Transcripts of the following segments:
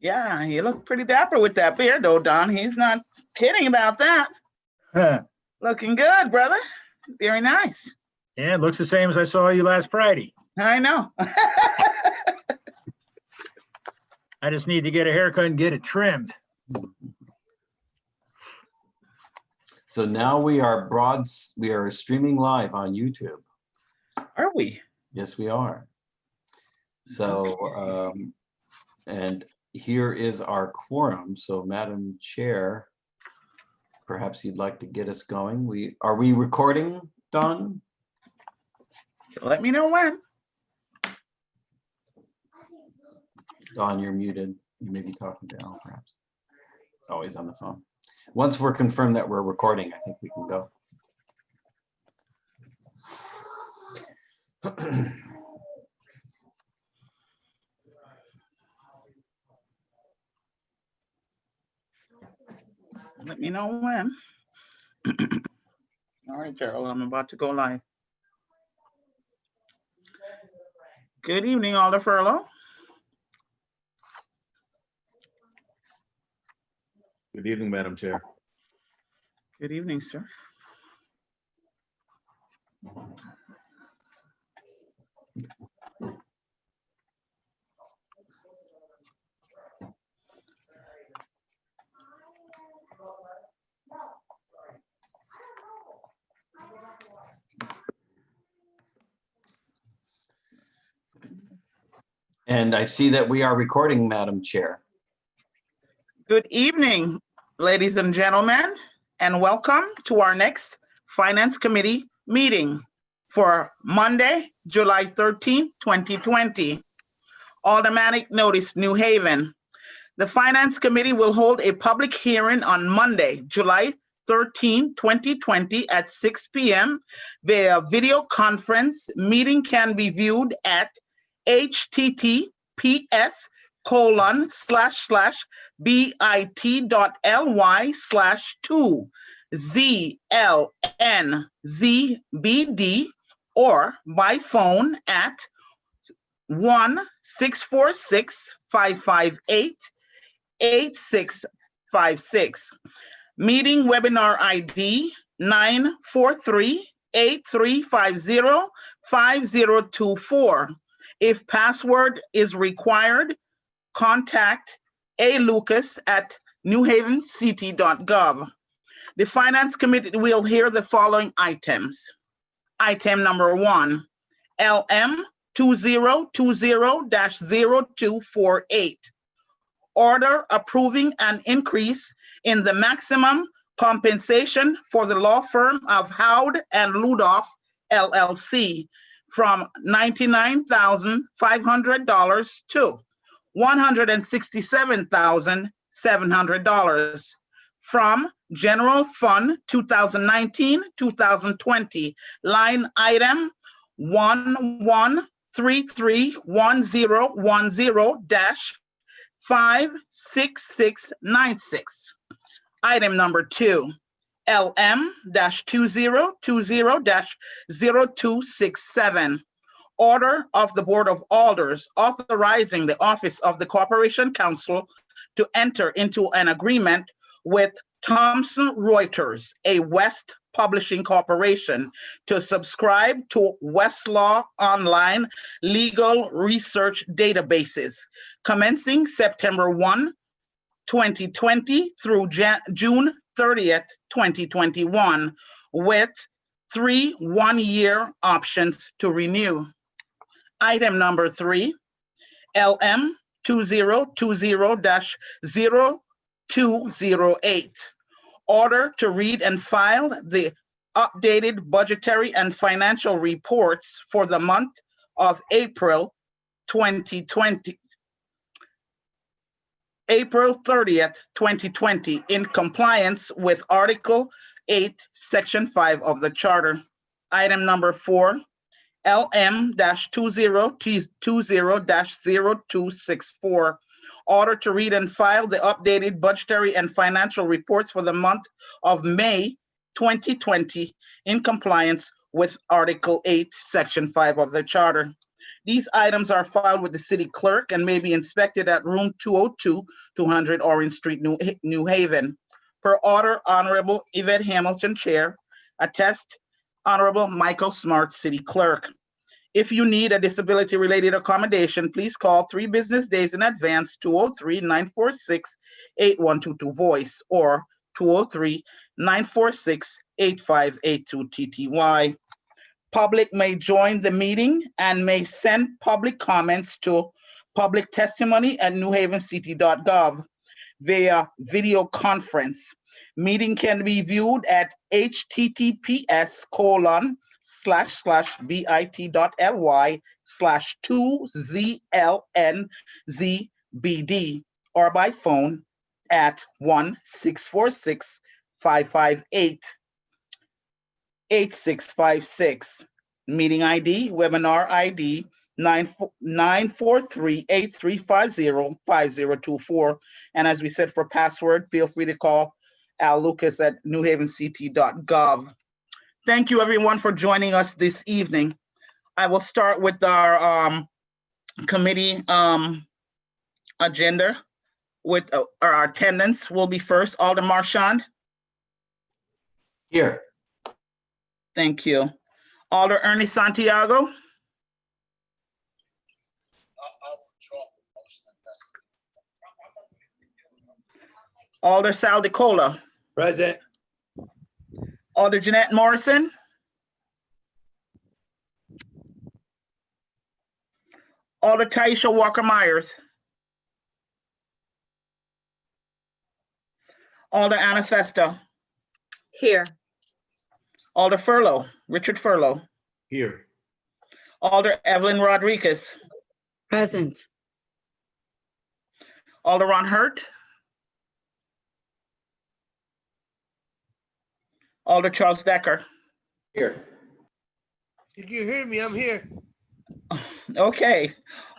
Yeah, you look pretty dapper with that beard, though, Don. He's not kidding about that. Huh. Looking good, brother. Very nice. Yeah, it looks the same as I saw you last Friday. I know. I just need to get a haircut and get it trimmed. So now we are streaming live on YouTube. Are we? Yes, we are. So, and here is our quorum. So Madam Chair, perhaps you'd like to get us going. Are we recording, Don? Let me know when. Don, you're muted. You may be talking to Al, perhaps. It's always on the phone. Once we're confirmed that we're recording, I think we can go. Let me know when. All right, Gerald, I'm about to go live. Good evening, Alder Furlow. Good evening, Madam Chair. Good evening, sir. And I see that we are recording, Madam Chair. Good evening, ladies and gentlemen, and welcome to our next Finance Committee meeting for Monday, July 13, 2020. Automatic notice, New Haven. The Finance Committee will hold a public hearing on Monday, July 13, 2020 at 6 p.m. via video conference. Meeting can be viewed at https://bit.ly/2ZLNZBD or by phone at 1-646-558-8656. Meeting webinar ID 943-8350-5024. If password is required, contact alucas@newhavencity.gov. The Finance Committee will hear the following items. Item number 1, LM 2020-0248. Order approving an increase in the maximum compensation for the law firm of Howd and Ludoff, LLC from $99,500 to $167,700 from General Fund 2019-2020, line item 11331010-56696. Item number 2, LM-2020-0267. Order of the Board of Alders authorizing the Office of the Corporation Counsel to enter into an agreement with Thomson Reuters, a West Publishing Corporation, to subscribe to Westlaw Online legal research databases commencing September 1, 2020 through June 30th, 2021, with 3 one-year options to renew. Item number 3, LM 2020-0208. Order to read and file the updated budgetary and financial reports for the month of April 2020. April 30th, 2020, in compliance with Article 8, Section 5 of the Charter. Item number 4, LM-2020-0264. Order to read and file the updated budgetary and financial reports for the month of May 2020 in compliance with Article 8, Section 5 of the Charter. These items are filed with the city clerk and may be inspected at room 202, 200 Orange Street, New Haven. Per order, Honorable Yvette Hamilton, Chair. Attest, Honorable Michael Smart, City Clerk. If you need a disability-related accommodation, please call 3 business days in advance, 203-946-8122 voice or 203-946-8582 TTY. Public may join the meeting and may send public comments to publictestimony@newhavencity.gov via video conference. Meeting can be viewed at https://bit.ly/2ZLNZBD or by phone at 1-646-558-8656. Meeting ID, webinar ID 943-8350-5024. And as we said, for password, feel free to call Al Lucas at newhavencity.gov. Thank you everyone for joining us this evening. I will start with our committee agenda with our attendance will be first. Alder Marchand. Here. Thank you. Alder Ernie Santiago. Alder Sal DeCola. Present. Alder Jeanette Morrison. Alder Taisha Walker Myers. Alder Anna Festa. Here. Alder Furlow, Richard Furlow. Here. Alder Evelyn Rodriguez. Present. Alder Ron Hurt. Alder Charles Decker. Here. You can hear me, I'm here. Okay.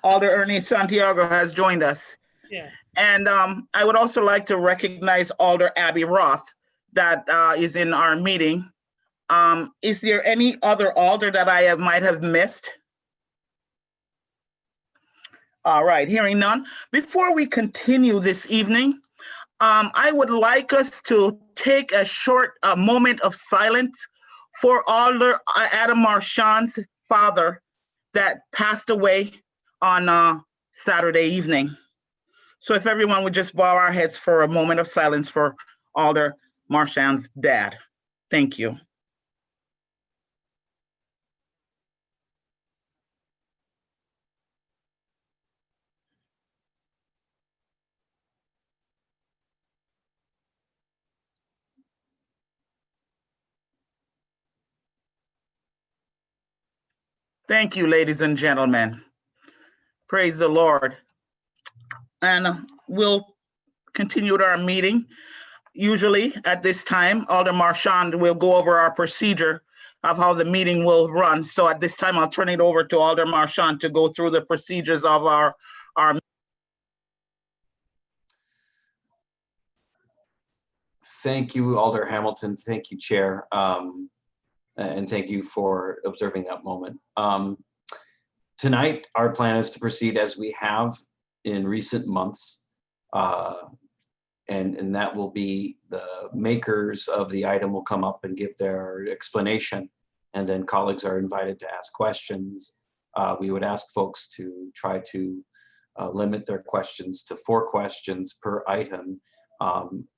Alder Ernie Santiago has joined us. Yeah. And I would also like to recognize Alder Abby Roth that is in our meeting. Is there any other alder that I might have missed? All right, hearing none. Before we continue this evening, I would like us to take a short moment of silence for Alder Adam Marchand's father that passed away on Saturday evening. So if everyone would just bow our heads for a moment of silence for Alder Marchand's dad. Thank you. Thank you, ladies and gentlemen. Praise the Lord. And we'll continue with our meeting. Usually at this time, Alder Marchand will go over our procedure of how the meeting will run. So at this time, I'll turn it over to Alder Marchand to go through the procedures of our Thank you, Alder Hamilton. Thank you, Chair. And thank you for observing that moment. Tonight, our plan is to proceed as we have in recent months. And that will be the makers of the item will come up and give their explanation. And then colleagues are invited to ask questions. We would ask folks to try to limit their questions to 4 questions per item.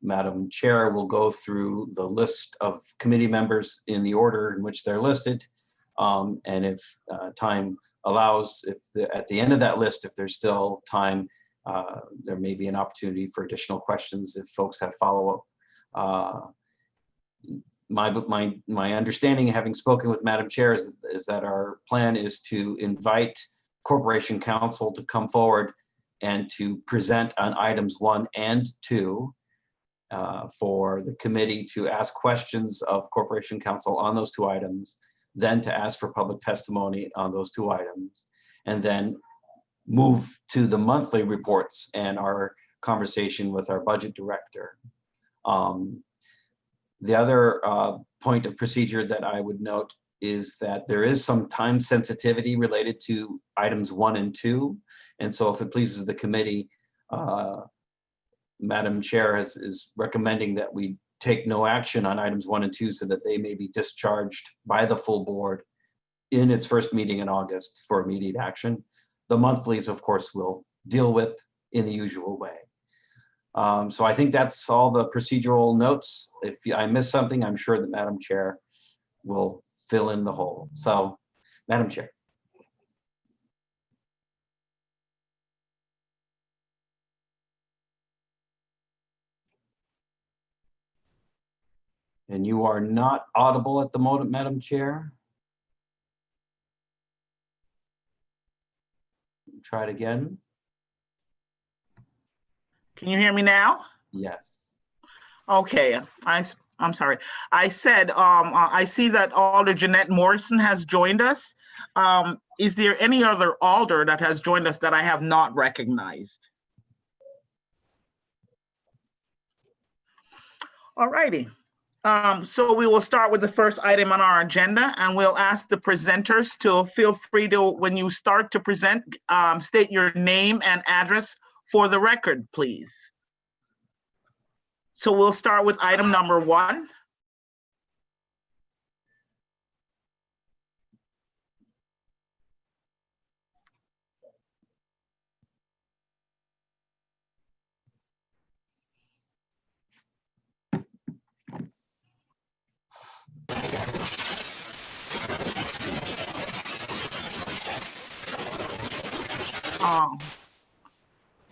Madam Chair will go through the list of committee members in the order in which they're listed. And if time allows, at the end of that list, if there's still time, there may be an opportunity for additional questions if folks have follow-up. My understanding, having spoken with Madam Chair, is that our plan is to invite Corporation Counsel to come forward and to present on items 1 and 2 for the committee to ask questions of Corporation Counsel on those 2 items, then to ask for public testimony on those 2 items, and then move to the monthly reports and our conversation with our budget director. The other point of procedure that I would note is that there is some time sensitivity related to items 1 and 2. And so if it pleases the committee, Madam Chair is recommending that we take no action on items 1 and 2 so that they may be discharged by the full board in its first meeting in August for immediate action. The monthlies, of course, we'll deal with in the usual way. So I think that's all the procedural notes. If I miss something, I'm sure that Madam Chair will fill in the hole. So, Madam Chair. And you are not audible at the moment, Madam Chair. Try it again. Can you hear me now? Yes. Okay, I'm sorry. I said, I see that Alder Jeanette Morrison has joined us. Is there any other Alder that has joined us that I have not recognized? All righty. So we will start with the first item on our agenda, and we'll ask the presenters to feel free to, when you start to present, state your name and address for the record, please. So we'll start with item number 1.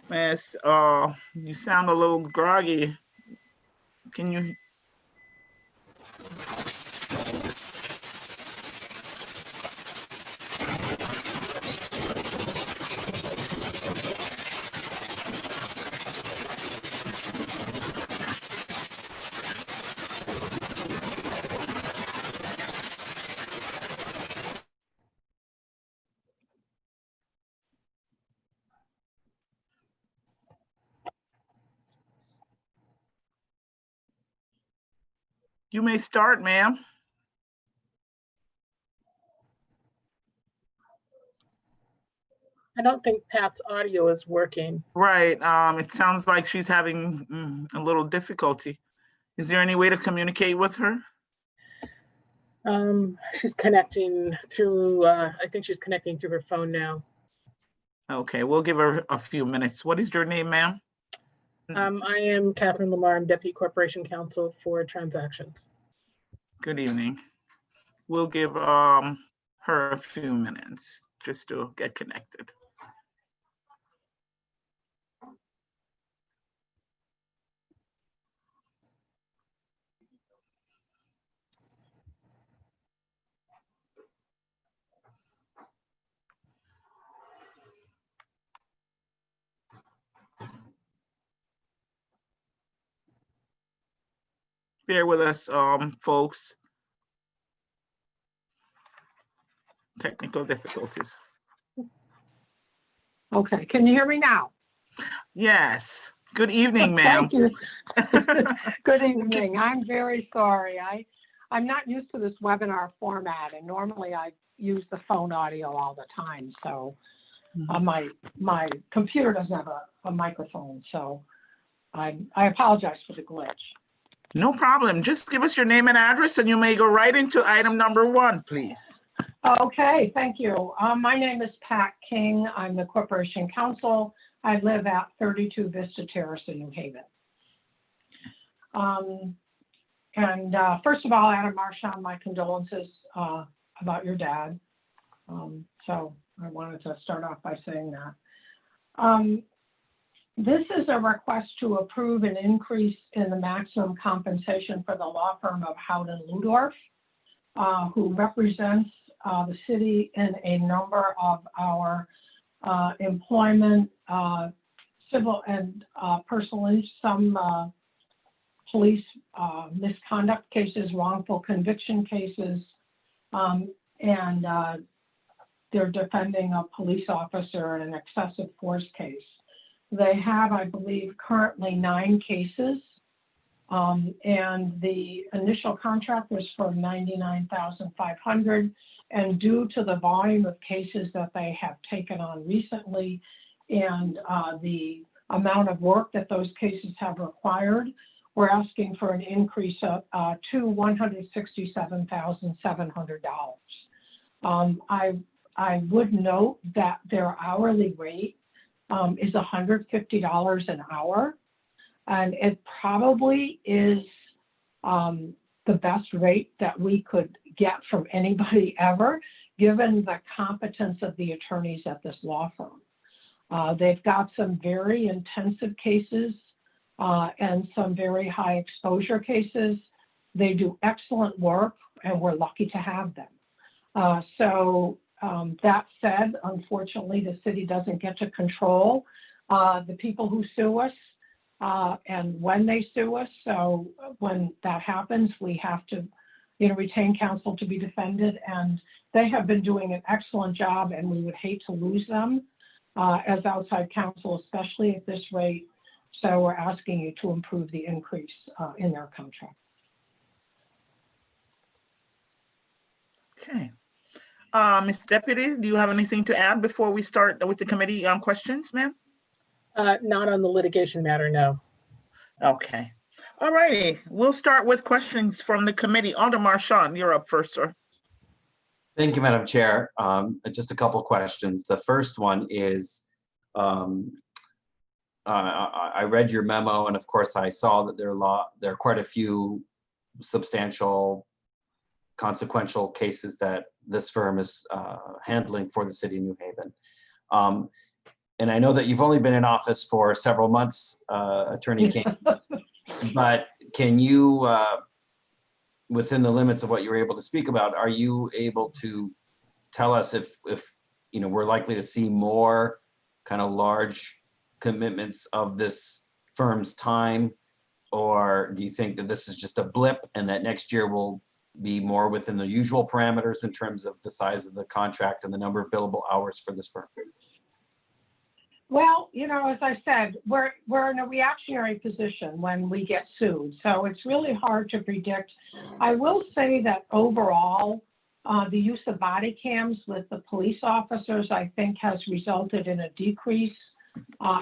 Miss, you sound a little groggy. Can you? You may start, ma'am. I don't think Pat's audio is working. Right. It sounds like she's having a little difficulty. Is there any way to communicate with her? She's connecting through, I think she's connecting through her phone now. Okay, we'll give her a few minutes. What is your name, ma'am? I am Catherine Lamar. I'm Deputy Corporation Counsel for Transactions. Good evening. We'll give her a few minutes just to get connected. Bear with us, folks. Technical difficulties. Okay, can you hear me now? Yes. Good evening, ma'am. Thank you. Good evening. I'm very sorry. I'm not used to this webinar format, and normally I use the phone audio all the time. So my computer doesn't have a microphone, so I apologize for the glitch. No problem. Just give us your name and address, and you may go right into item number 1, please. Okay, thank you. My name is Pat King. I'm the Corporation Counsel. I live at 32 Vista Terrace in New Haven. First of all, Adam Marchand, my condolences about your dad. So I wanted to start off by saying that. This is a request to approve an increase in the maximum compensation for the law firm of Howden Ludorf, who represents the city in a number of our employment, civil and personal, some police misconduct cases, wrongful conviction cases, and they're defending a police officer in an excessive force case. They have, I believe, currently 9 cases And the initial contract was for $99,500. And due to the volume of cases that they have taken on recently and the amount of work that those cases have required, we're asking for an increase of to $167,700. I would note that their hourly rate is $150 an hour, and it probably is the best rate that we could get from anybody ever, given the competence of the attorneys at this law firm. They've got some very intensive cases and some very high exposure cases. They do excellent work, and we're lucky to have them. That said, unfortunately, the city doesn't get to control the people who sue us and when they sue us. So when that happens, we have to, retain counsel to be defended. And they have been doing an excellent job, and we would hate to lose them as outside counsel, especially at this rate. So we're asking you to improve the increase in their contract. Okay. Ms. Deputy, do you have anything to add before we start with the committee questions, ma'am? Not on the litigation matter, no. Okay. All righty. We'll start with questions from the committee. Alderman Marchand, you're up first, sir. Thank you, Madam Chair. Just a couple questions. The first one is, I read your memo, and of course I saw that there are quite a few substantial consequential cases that this firm is handling for the city of New Haven. And I know that you've only been in office for several months, Attorney King, but can you, within the limits of what you're able to speak about, are you able to tell us if we're likely to see more kind of large commitments of this firm's time, or do you think that this is just a blip and that next year will be more within the usual parameters in terms of the size of the contract and the number of billable hours for this firm? Well, as I said, we're in a reactionary position when we get sued. So it's really hard to predict. I will say that overall, the use of body cams with the police officers, I think, has resulted in a decrease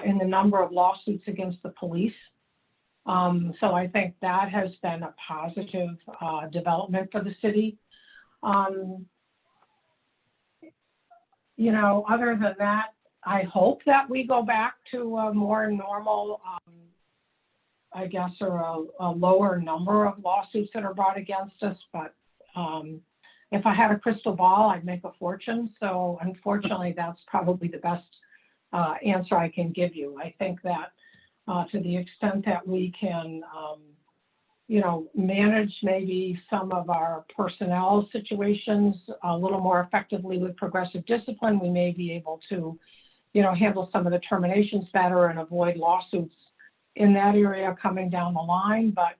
in the number of lawsuits against the police. So I think that has been a positive development for the city. Other than that, I hope that we go back to a more normal, I guess, or a lower number of lawsuits that are brought against us. But if I had a crystal ball, I'd make a fortune. So unfortunately, that's probably the best answer I can give you. I think that to the extent that we can, manage maybe some of our personnel situations a little more effectively with progressive discipline, we may be able to, handle some of the terminations better and avoid lawsuits in that area coming down the line. But,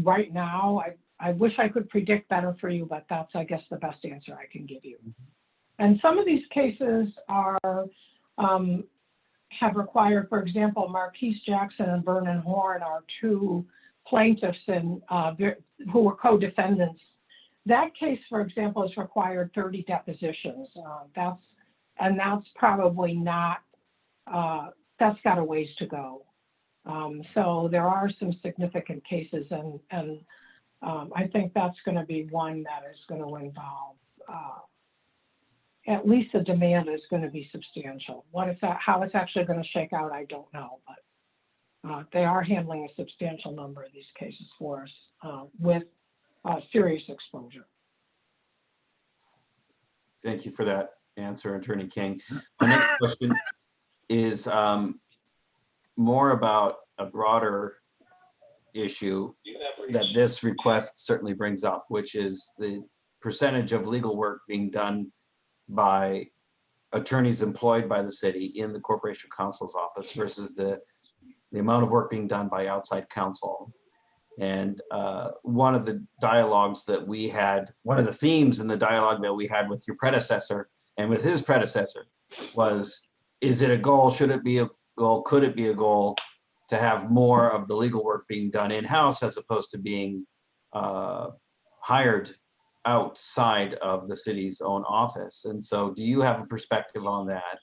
right now, I wish I could predict better for you, but that's, I guess, the best answer I can give you. And some of these cases are, have required, for example, Marquise Jackson and Vernon Horn are two plaintiffs who were co-defendants. That case, for example, has required 30 depositions. That's probably not, that's got a ways to go. So there are some significant cases, and I think that's going to be one that is going to involve, at least the demand is going to be substantial. How it's actually going to shake out, I don't know, but they are handling a substantial number of these cases for us with serious exposure. Thank you for that answer, Attorney King. My next question is more about a broader issue that this request certainly brings up, which is the percentage of legal work being done by attorneys employed by the city in the Corporation Counsel's office versus the amount of work being done by outside counsel. And one of the dialogues that we had, one of the themes in the dialogue that we had with your predecessor and with his predecessor was, is it a goal? Should it be a goal? Could it be a goal to have more of the legal work being done in-house as opposed to being hired outside of the city's own office. And so do you have a perspective on that?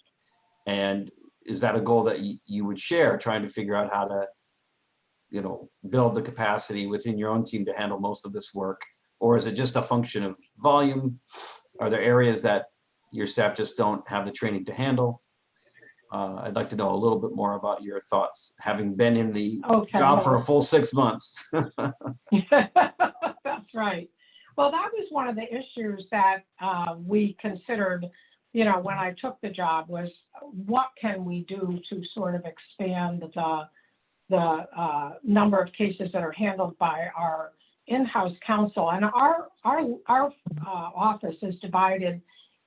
And is that a goal that you would share, trying to figure out how to, you know, build the capacity within your own team to handle most of this work? Or is it just a function of volume? Are there areas that your staff just don't have the training to handle? I'd like to know a little bit more about your thoughts, having been in the job for a full 6 months. That's right. Well, that was one of the issues that we considered, you know, when I took the job, was what can we do to sort of expand the number of cases that are handled by our in-house counsel. And our office is divided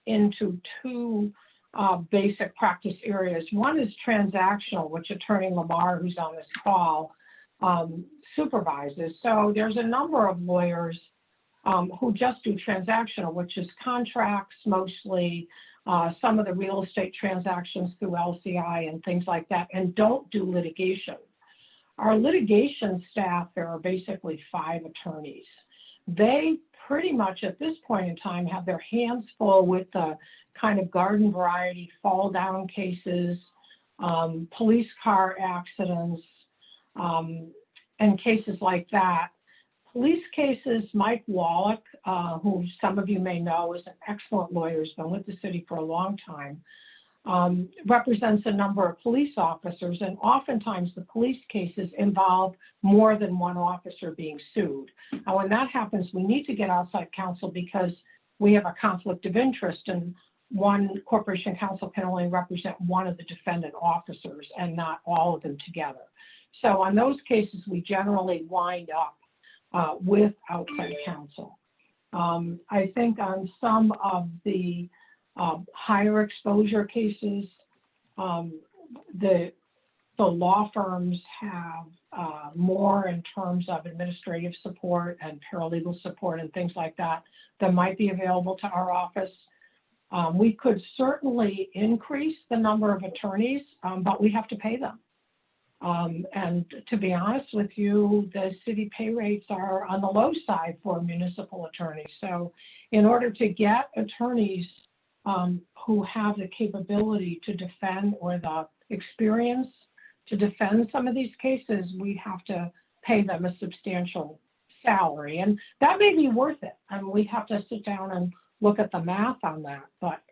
into two basic practice areas. One is transactional, which Attorney Lamar, who's on this call, supervises. So there's a number of lawyers who just do transactional, which is contracts mostly, some of the real estate transactions through LCI and things like that, and don't do litigation. Our litigation staff, there are basically 5 attorneys. They pretty much at this point in time have their hands full with the kind of garden variety fall down cases, police car accidents, and cases like that. Police cases, Mike Wallach, who some of you may know is an excellent lawyer, has been with the city for a long time, represents a number of police officers, and oftentimes the police cases involve more than one officer being sued. And when that happens, we need to get outside counsel because we have a conflict of interest, and one corporation counsel can only represent one of the defendant officers and not all of them together. So on those cases, we generally wind up with outside counsel. I think on some of the higher exposure cases, the law firms have more in terms of administrative support and paralegal support and things like that that might be available to our office. We could certainly increase the number of attorneys, but we have to pay them. And to be honest with you, the city pay rates are on the low side for municipal attorneys. So in order to get attorneys who have the capability to defend or the experience to defend some of these cases, we have to pay them a substantial salary. And that may be worth it. And we have to sit down and look at the math on that. But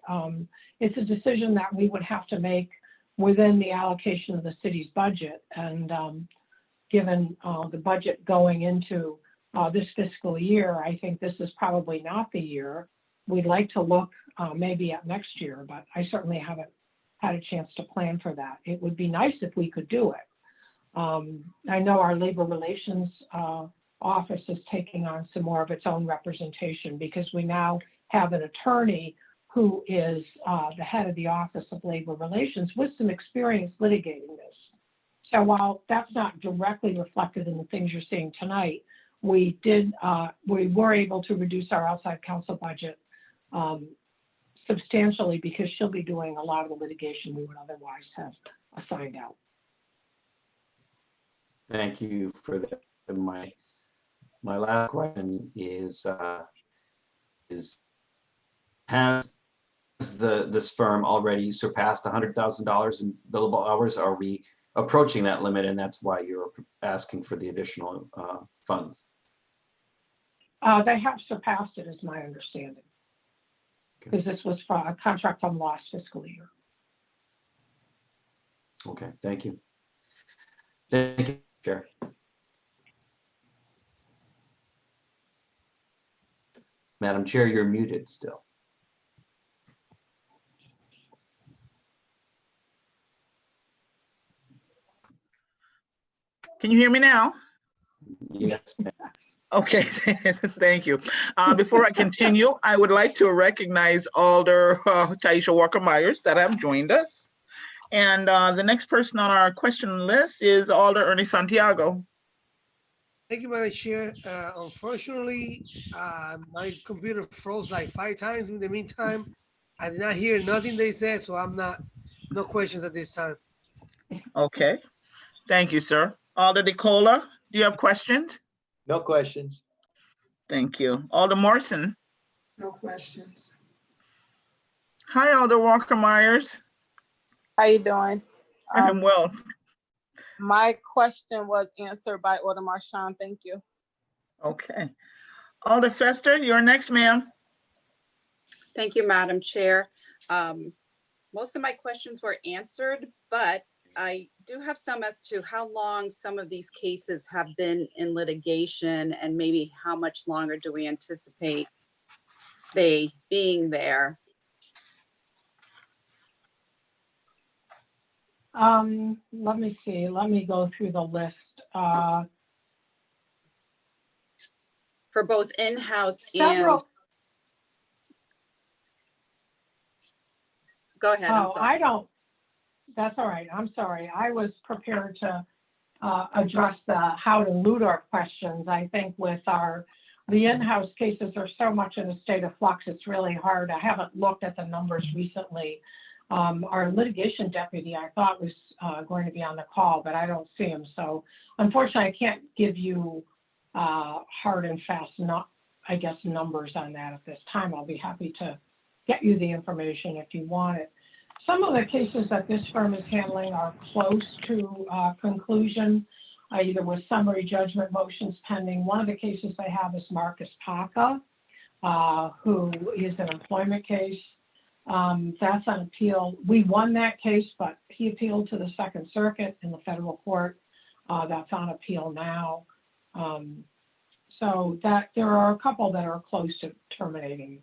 it's a decision that we would have to make within the allocation of the city's budget. And given the budget going into this fiscal year, I think this is probably not the year. We'd like to look maybe at next year, but I certainly haven't had a chance to plan for that. It would be nice if we could do it. I know our labor relations office is taking on some more of its own representation because we now have an attorney who is the head of the Office of Labor Relations with some experience litigating this. So while that's not directly reflected in the things you're seeing tonight, we were able to reduce our outside counsel budget substantially because she'll be doing a lot of the litigation we would otherwise have assigned out. Thank you for that. My last question is has this firm already surpassed $100,000 in billable hours? Are we approaching that limit, and that's why you're asking for the additional funds? They have surpassed it, is my understanding, because this was for a contract from last fiscal year. Okay, thank you. Thank you, Chair. Madam Chair, you're muted still. Can you hear me now? Yes, ma'am. Okay, thank you. Before I continue, I would like to recognize Alder Taisha Walker-Myers that have joined us. And the next person on our question list is Alder Ernie Santiago. Thank you, Madam Chair. Unfortunately, my computer froze like 5 times in the meantime. I did not hear nothing they said, so no questions at this time. Okay. Thank you, sir. Alder DeCola, do you have questions? No questions. Thank you. Alder Morrison. No questions. Hi, Alder Walker Myers. How you doing? I'm well. My question was answered by Alder Marchand. Thank you. Okay. Alder Fester, you're next, ma'am. Thank you, Madam Chair. Most of my questions were answered, but I do have some as to how long some of these cases have been in litigation and maybe how much longer do we anticipate they being there? Let me see. Let me go through the list. For both in-house and, Several. go ahead, I'm Oh, sorry. I don't. That's all right. I'm sorry. I was prepared to address the Howden Ludor questions. I think with the in-house cases are so much in a state of flux, it's really hard. I haven't looked at the numbers recently. Our litigation deputy, I thought was going to be on the call, but I don't see him. So unfortunately, I can't give you hard and fast, numbers on that at this time. I'll be happy to get you the information if you want it. Some of the cases that this firm is handling are close to conclusion, either with summary judgment motions pending. One of the cases they have is Marcus Paca, who is an employment case. That's on appeal. We won that case, but he appealed to the Second Circuit in the federal court. That's on appeal now. So that there are a couple that are close to terminating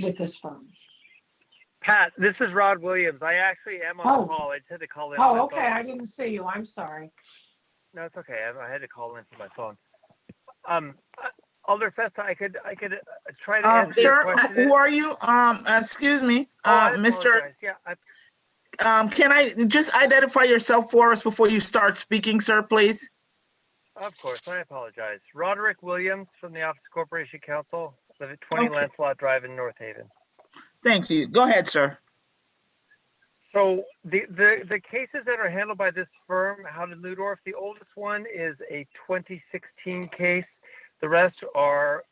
with this firm. Pat, this is Rod Williams. I actually am on the call. I just had to call in. Oh, okay. I didn't see you. I'm sorry. No, it's okay. I had to call in for my phone. Alder Festa, I could try to answer your Sir, question. who are you? Excuse me, Mr. Apologize. Yeah, Can I just identify yourself for us before you start speaking, sir, please? of course. I apologize. Roderick Williams from the Office of Corporation Counsel, live at 20 Okay. Lancelot Drive in North Haven. Thank you. Go ahead, sir. So the cases that are handled by this firm, Howden Ludorf, the oldest one is a 2016 case. The rest were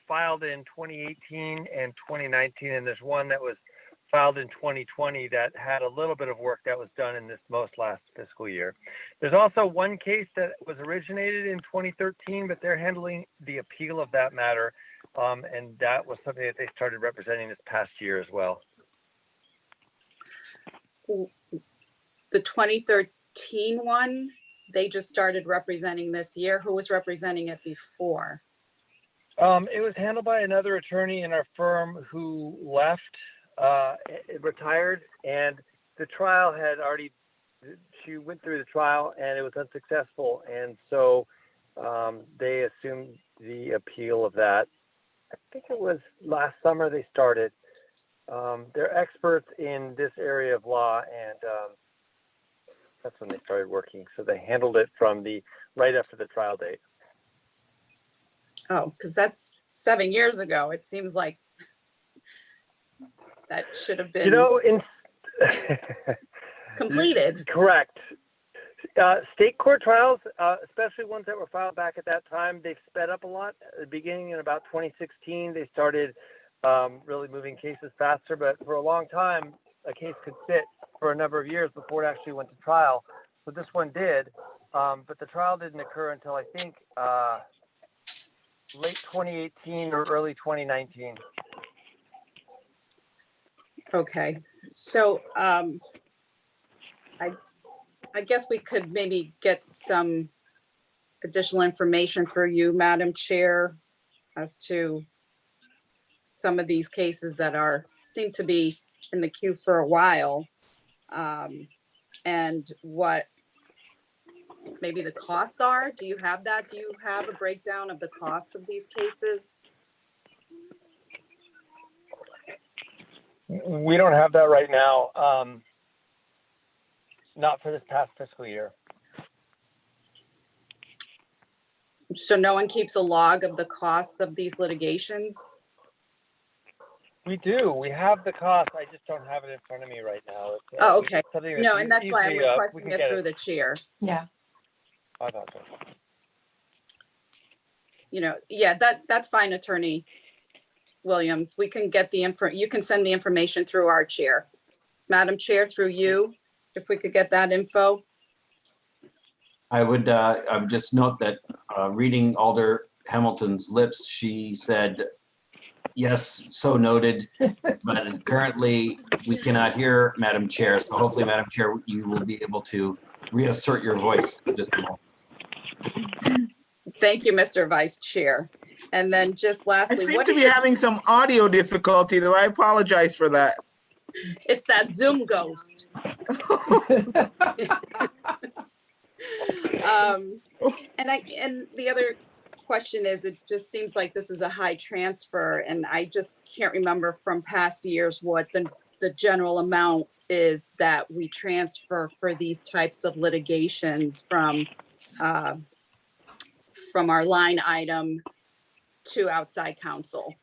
filed in 2018 and 2019, and there's one that was filed in 2020 that had a little bit of work that was done in this most last fiscal year. There's also one case that was originated in 2013, but they're handling the appeal of that matter, and that was something that they started representing this past year as well. The 2013 one, they just started representing this year. Who was representing it before? It was handled by another attorney in our firm who left, retired, and the trial had already, she went through the trial and it was unsuccessful. And so they assumed the appeal of that. I think it was last summer they started. They're experts in this area of law, and that's when they started working. So they handled it from right after the trial date. Oh, because that's 7 years ago. It seems like that should have been completed. Correct. State court trials, especially ones that were filed back at that time, they've sped up a lot. Beginning in about 2016, they started really moving cases faster, but for a long time, a case could sit for a number of years before it actually went to trial. So this one did, but the trial didn't occur until I think late 2018 or early 2019. Okay, so I guess we could maybe get some additional information for you, Madam Chair, as to some of these cases that seem to be in the queue for a while, and what maybe the costs are. Do you have that? Do you have a breakdown of the costs of these cases? We don't have that right now. Not for this past fiscal year. So no one keeps a log of the costs of these litigations? We do. We have the cost. I just don't have it in front of me right now. Oh, okay. It's something No, and that's why I'm easily, we requesting can it get through the chair. Yeah. You know, yeah, that's fine, Attorney Williams. We can get the info, you can send the information through our chair. Madam Chair, through you, if we could get that info. I would just note that reading Alder Hamilton's lips, she said, yes, so noted, but currently we cannot hear Madam Chair. So hopefully, Madam Chair, you will be able to reassert your voice in just a moment. Thank you, Mr. Vice Chair. And then just I lastly, seem what to is be it? having some audio difficulty, though. I apologize for that. It's that Zoom ghost. And the other question is, it just seems like this is a high transfer, and I just can't remember from past years what the general amount is that we transfer for these types of litigations from our line item to outside counsel.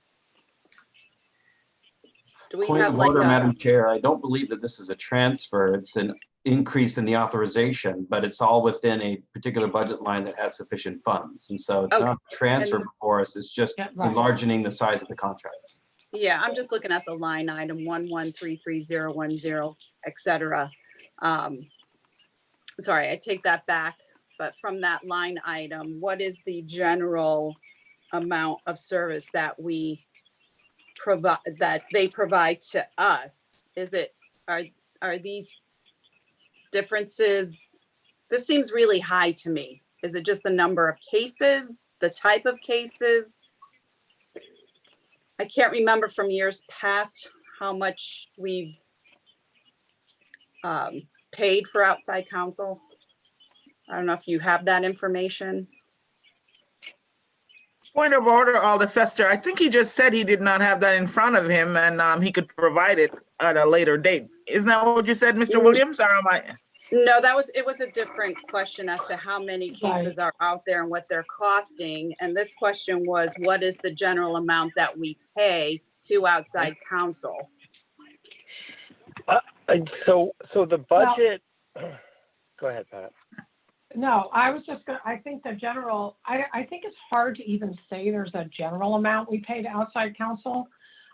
Do we Point have of like order, a, Madam Chair, I don't believe that this is a transfer. It's an increase in the authorization, but it's all within a particular budget line that has sufficient funds. And so it's Okay. not a transfer And- before us, it's just Yeah, right. enlarging the size of the contract. yeah, I'm just looking at the line item 1133010, et cetera. Sorry, I take that back, but from that line item, what is the general amount of service that we provide, that they provide to us? Is it, are these differences? This seems really high to me. Is it just the number of cases, the type of cases? I can't remember from years past how much we've paid for outside counsel. I don't know if you have that information. Point of order, Alder Fester. I think he just said he did not have that in front of him, and he could provide it at a later date. Isn't that what you said, Mr. Williams? Or am I? No, it was a different question as to how many cases are out there and what they're costing. And this question was, what is the general amount that we pay to outside counsel? So the budget, go ahead, Pat. No, I was just gonna, I think the general, I think it's hard to even say there's a general amount we pay to outside counsel.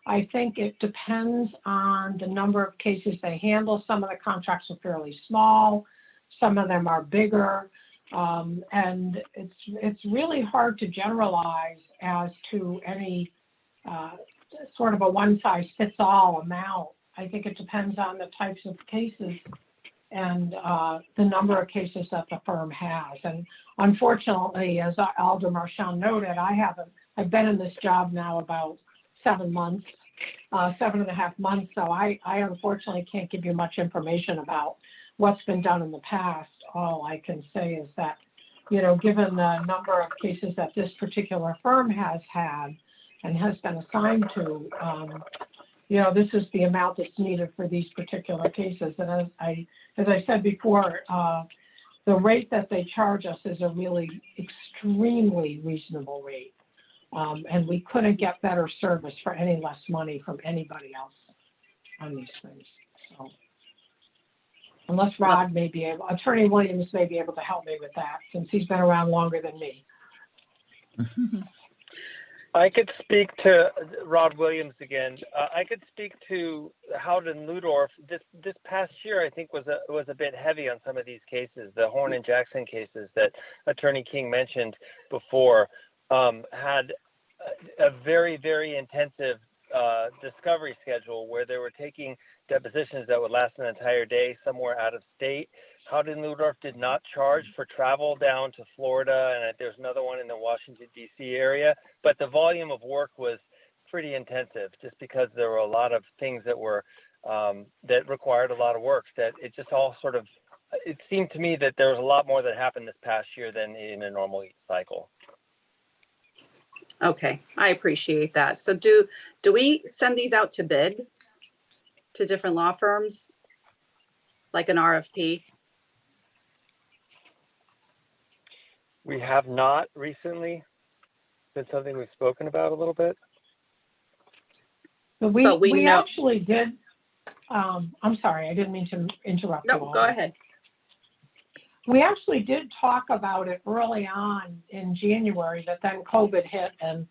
I think it depends on the number of cases they handle. Some of the contracts are fairly small, some of them are bigger. And it's really hard to generalize as to any sort of a one-size-fits-all amount. I think it depends on the types of cases and the number of cases that the firm has. And unfortunately, as Alder Marchand noted, I've been in this job now about 7 months, 7.5 months. So I unfortunately can't give you much information about what's been done in the past. All I can say is that, you know, given the number of cases that this particular firm has had and has been assigned to, you know, this is the amount that's needed for these particular cases. And as I said before, the rate that they charge us is a really extremely reasonable rate. And we couldn't get better service for any less money from anybody else on these things. So, unless Rod may be able, Attorney Williams may be able to help me with that since he's been around longer than me. I could speak to Rod Williams again. I could speak to Howden Ludorf. This past year, I think was a bit heavy on some of these cases. The Horn and Jackson cases that Attorney King mentioned before had a very, very intensive discovery schedule where they were taking depositions that would last an entire day somewhere out of state. Howden Ludorf did not charge for travel down to Florida, and there's another one in the Washington, D.C. area, but the volume of work was pretty intensive just because there were a lot of things that were that required a lot of work, that it just all sort of, it seemed to me that there was a lot more that happened this past year than in a normal cycle. Okay, I appreciate that. So do we send these out to bid to different law firms, like an RFP? We have not recently. Been something we've spoken about a little bit. But we we know- actually did, I'm sorry, I didn't mean to interrupt you No, all. go ahead. We actually did talk about it early on in January, but then COVID hit and,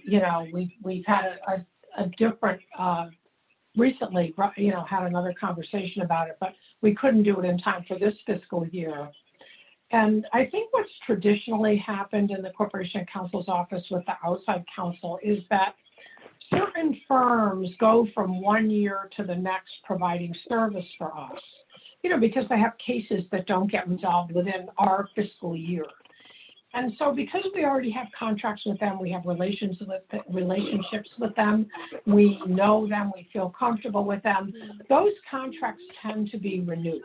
you know, we've had a different, recently, you know, had another conversation about it, but we couldn't do it in time for this fiscal year. And I think what's traditionally happened in the Corporation Counsel's office with the outside counsel is that certain firms go from one year to the next providing service for us, you know, because they have cases that don't get resolved within our fiscal year. And so because we already have contracts with them, we have relationships with them, we know them, we feel comfortable with them, those contracts tend to be renewed.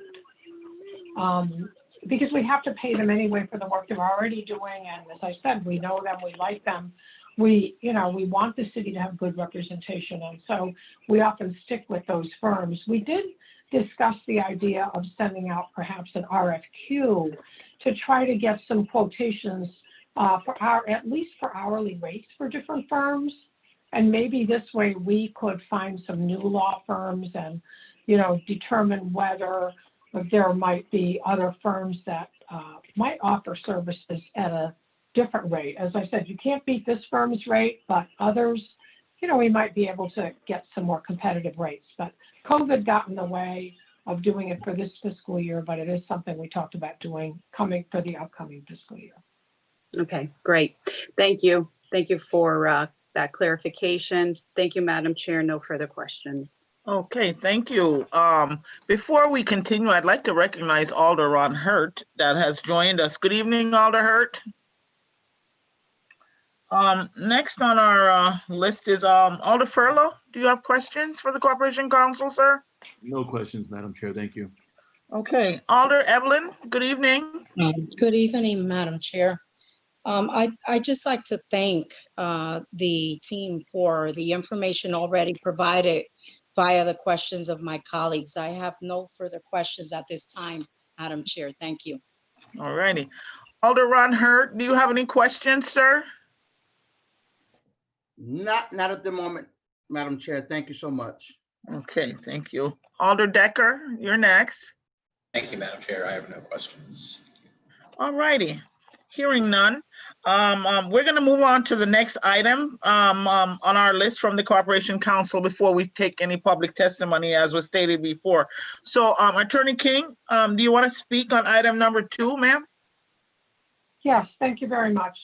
Because we have to pay them anyway for the work they're already doing. And as I said, we know them, we like them. We, you know, we want the city to have good representation. And so we often stick with those firms. We did discuss the idea of sending out perhaps an RFQ to try to get some quotations at least for hourly rates for different firms. And maybe this way we could find some new law firms and, you know, determine whether there might be other firms that might offer services at a different rate. As I said, you can't beat this firm's rate, but others, you know, we might be able to get some more competitive rates. But COVID got in the way of doing it for this fiscal year, but it is something we talked about doing coming for the upcoming fiscal year. Okay, great. Thank you. Thank you for that clarification. Thank you, Madam Chair. No further questions. Okay, thank you. Before we continue, I'd like to recognize Alder Ron Hurt that has joined us. Good evening, Alder Hurt. Next on our list is Alder Furlow. Do you have questions for the Corporation Counsel, sir? No questions, Madam Chair. Thank you. Okay, Alder Evelyn, good evening. Good evening, Madam Chair. I'd just like to thank the team for the information already provided via the questions of my colleagues. I have no further questions at this time, Madam Chair. Thank you. All righty. Alder Ron Hurt, do you have any questions, sir? Not at the moment, Madam Chair. Thank you so much. Okay, thank you. Alder Decker, you're next. Thank you, Madam Chair. I have no questions. All righty. Hearing none, we're going to move on to the next item on our list from the Corporation Counsel before we take any public testimony, as was stated before. So, Attorney King, do you want to speak on item number 2, ma'am? Yes, thank you very much.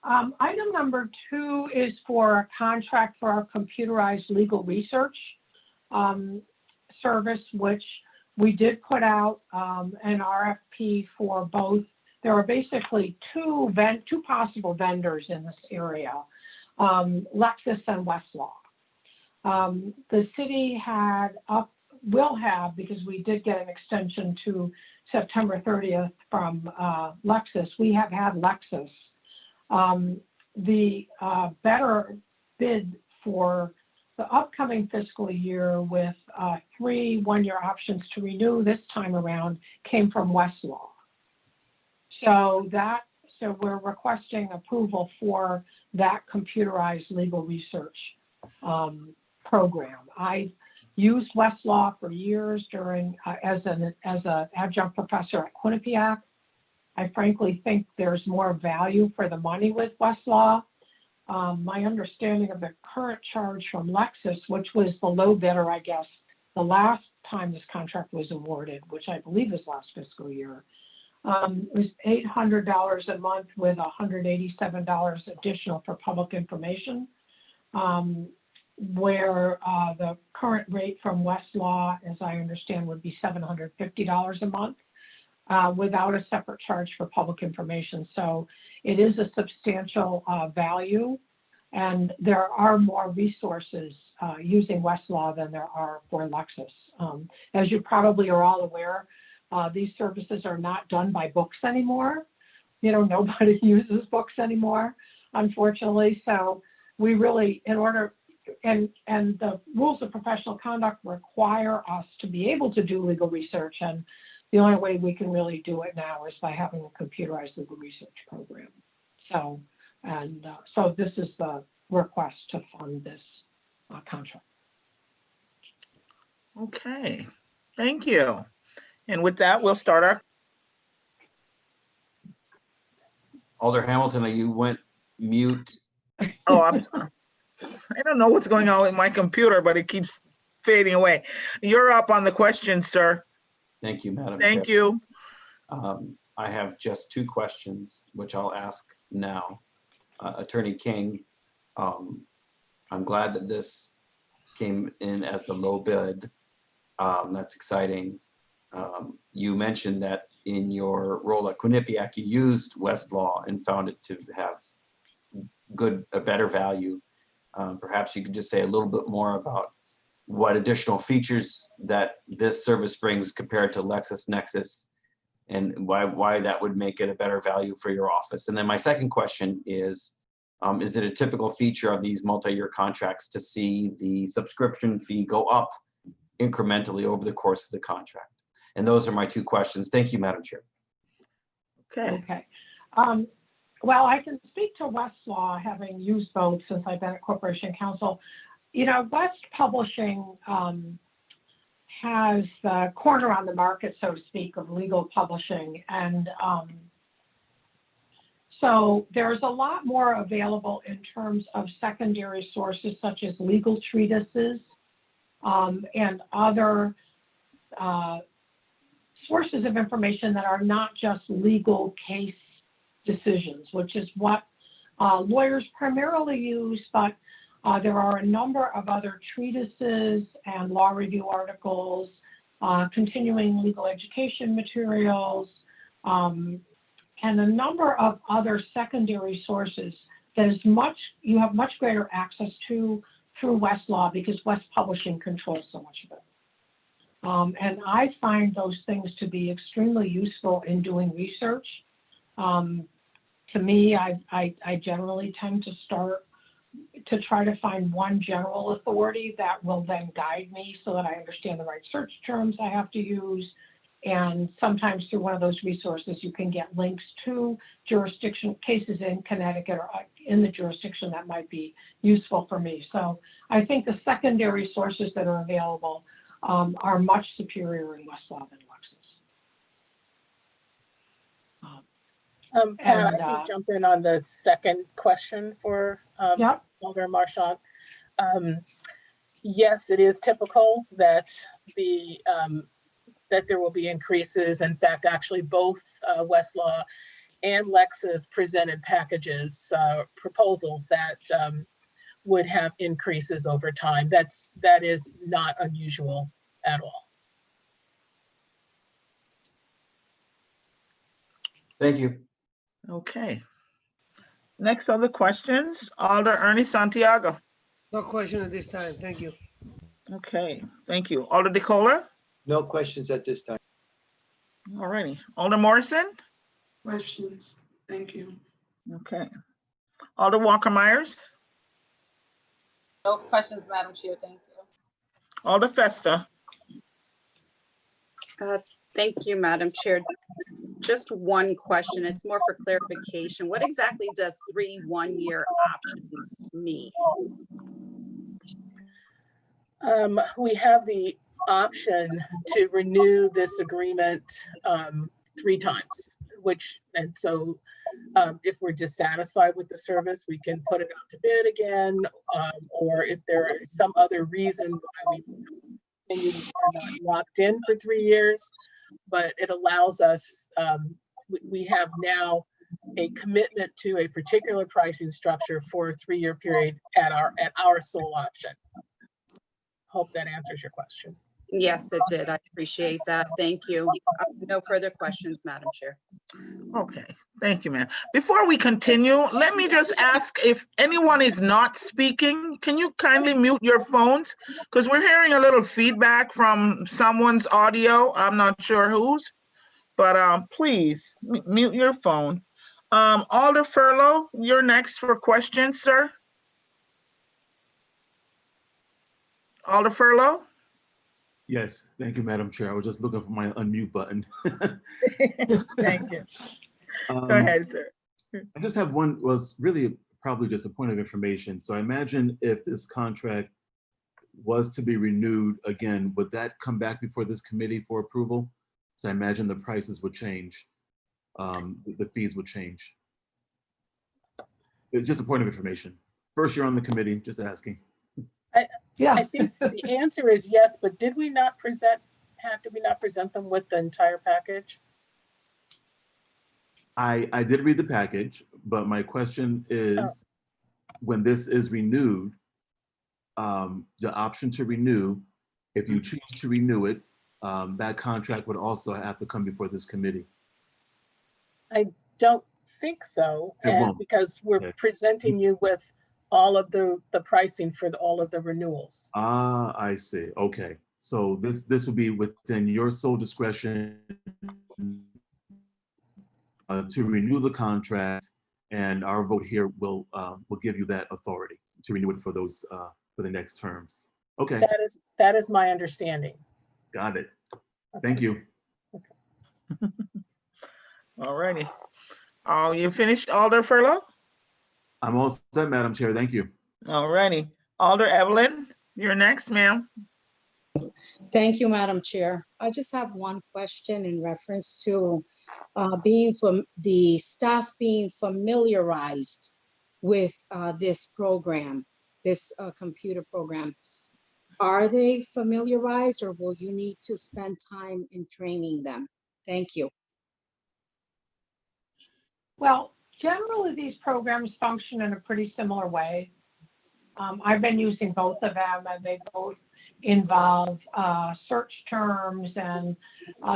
Item number 2 is for a contract for our computerized legal research service, which we did put out an RFP for both. There are basically two possible vendors in this area, Lexis and Westlaw. The city will have, because we did get an extension to September 30th from Lexis, we have had Lexis. The better bid for the upcoming fiscal year with 3 one-year options to renew this time around came from Westlaw. So we're requesting approval for that computerized legal research program. I've used Westlaw for years as an adjunct professor at Quinnipiac. I frankly think there's more value for the money with Westlaw. My understanding of the current charge from Lexis, which was the low bidder, I guess, the last time this contract was awarded, which I believe is last fiscal year, was $800 a month with $187 additional for public information, where the current rate from Westlaw, as I understand, would be $750 a month without a separate charge for public information. So it is a substantial value, and there are more resources using Westlaw than there are for Lexis. As you probably are all aware, these services are not done by books anymore. You know, nobody uses books anymore, unfortunately. So we really, and the rules of professional conduct require us to be able to do legal research. And the only way we can really do it now is by having a computerized legal research program. So this is the request to fund this contract. Okay, thank you. And with that, we'll start our, Alder Hamilton, you went mute. oh, I'm sorry. I don't know what's going on with my computer, but it keeps fading away. You're up on the question, sir. Thank you, Madam Chair. Thank you. I have just 2 questions, which I'll ask now. Attorney King, I'm glad that this came in as the low bid. That's exciting. You mentioned that in your role at Quinnipiac, you used Westlaw and found it to have a better value. Perhaps you could just say a little bit more about what additional features that this service brings compared to LexisNexis, and why that would make it a better value for your office. And then my second question is it a typical feature of these multi-year contracts to see the subscription fee go up incrementally over the course of the contract? And those are my 2 questions. Thank you, Madam Chair. Okay. Okay. Well, I can speak to Westlaw, having used both since I've been at Corporation Counsel. You know, West Publishing has the corner on the market, so to speak, of legal publishing. And so there's a lot more available in terms of secondary sources such as legal treatises and other sources of information that are not just legal case decisions, which is what lawyers primarily use, but there are a number of other treatises and law review articles, continuing legal education materials, and a number of other secondary sources that is you have much greater access to through Westlaw because West Publishing controls so much of it. And I find those things to be extremely useful in doing research. To me, I generally tend to start to try to find one general authority that will then guide me so that I understand the right search terms I have to use. And sometimes through one of those resources, you can get links to jurisdiction cases in Connecticut or in the jurisdiction that might be useful for me. So I think the secondary sources that are available are much superior in Westlaw than Lexis. Pat, I can jump in on the second question for Yep. Alder Marchand. Yes, it is typical that that there will be increases. In fact, actually both Westlaw and Lexis presented packages, proposals that would have increases over time. That is not unusual at all. Thank you. Okay. Next other questions, Alder Ernie Santiago. No question at this time. Thank you. Okay, thank you. Alder DeCola? No questions at this time. All righty. Alder Morrison? Questions? Thank you. Okay. Alder Walker Myers? No questions, Madam Chair. Thank you. Alder Festa? Thank you, Madam Chair. Just one question. It's more for clarification. What exactly does 3 one-year options mean? We have the option to renew this agreement 3 times, so if we're dissatisfied with the service, we can put it out to bid again, or if there is some other reason why we are not locked in for 3 years, but it allows us, we have now a commitment to a particular pricing structure for a 3-year period at our sole option. Hope that answers your question. Yes, it did. I appreciate that. Thank you. No further questions, Madam Chair. Okay, thank you, ma'am. Before we continue, let me just ask if anyone is not speaking, can you kindly mute your phones? Because we're hearing a little feedback from someone's audio. I'm not sure whose, but please mute your phone. Alder Furlow, you're next for questions, sir. Alder Furlow? Yes, thank you, Madam Chair. I was just looking for my unmute button. Thank you. Go ahead, sir. I just have one, was really probably just a point of information. So I imagine if this contract was to be renewed again, would that come back before this committee for approval? So I imagine the prices would change, the fees would change. It's just a point of information. First year on the committee, just asking. Yeah. I think the answer is yes, but did we not present them with the entire package? I did read the package, but my question is, when this is renewed, the option to renew, if you choose to renew it, that contract would also have to come before this committee. I don't think so, It and won't. because we're Okay. presenting you with all of the pricing for all of the renewals. Ah, I see. Okay. So this would be within your sole discretion to renew the contract, and our vote here will give you that authority to renew it for those for the next terms. Okay, That is my understanding. got it. Thank you. All righty. Oh, you finished, Alder Furlow? I'm all set, Madam Chair. Thank you. All righty. Alder Evelyn, you're next, ma'am. Thank you, Madam Chair. I just have one question in reference to the staff being familiarized with this program, this computer program. Are they familiarized, or will you need to spend time in training them? Thank you. Well, generally, these programs function in a pretty similar way. I've been using both of them, and they both involve search terms, and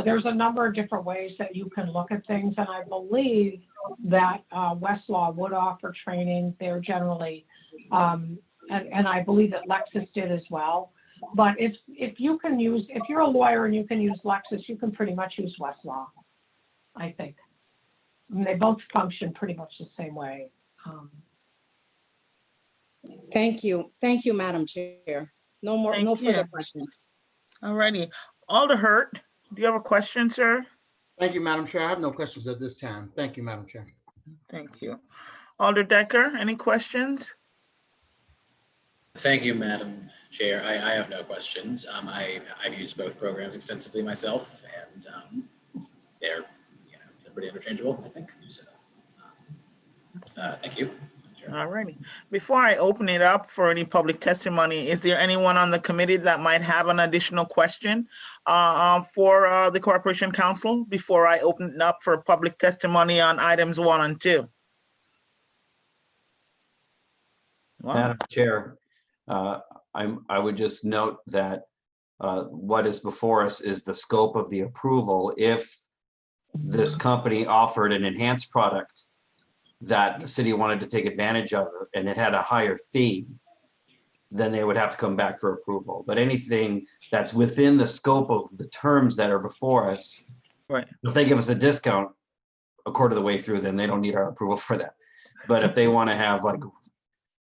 there's a number of different ways that you can look at things. And I believe that Westlaw would offer training there generally, and I believe that Lexis did as well. But if you're a lawyer and you can use Lexis, you can pretty much use Westlaw, I think. And they both function pretty much the same way. Thank you. Thank you, Madam Chair. No further questions. All righty. Alder Hurt, do you have a question, sir? Thank you, Madam Chair. I have no questions at this time. Thank you, Madam Chair. Thank you. Alder Decker, any questions? Thank you, Madam Chair. I have no questions. I've used both programs extensively myself, and they're pretty interchangeable, I think. So, thank you. Sure. All righty. Before I open it up for any public testimony, is there anyone on the committee that might have an additional question for the Corporation Counsel before I open it up for public testimony on items 1 and 2? Wow. Madam Chair, I would just note that what is before us is the scope of the approval. If this company offered an enhanced product that the city wanted to take advantage of and it had a higher fee, then they would have to come back for approval. But anything that's within the scope of the terms that are before us, right? If they give us a discount a quarter of the way through, then they don't need our approval for that. But if they want to have like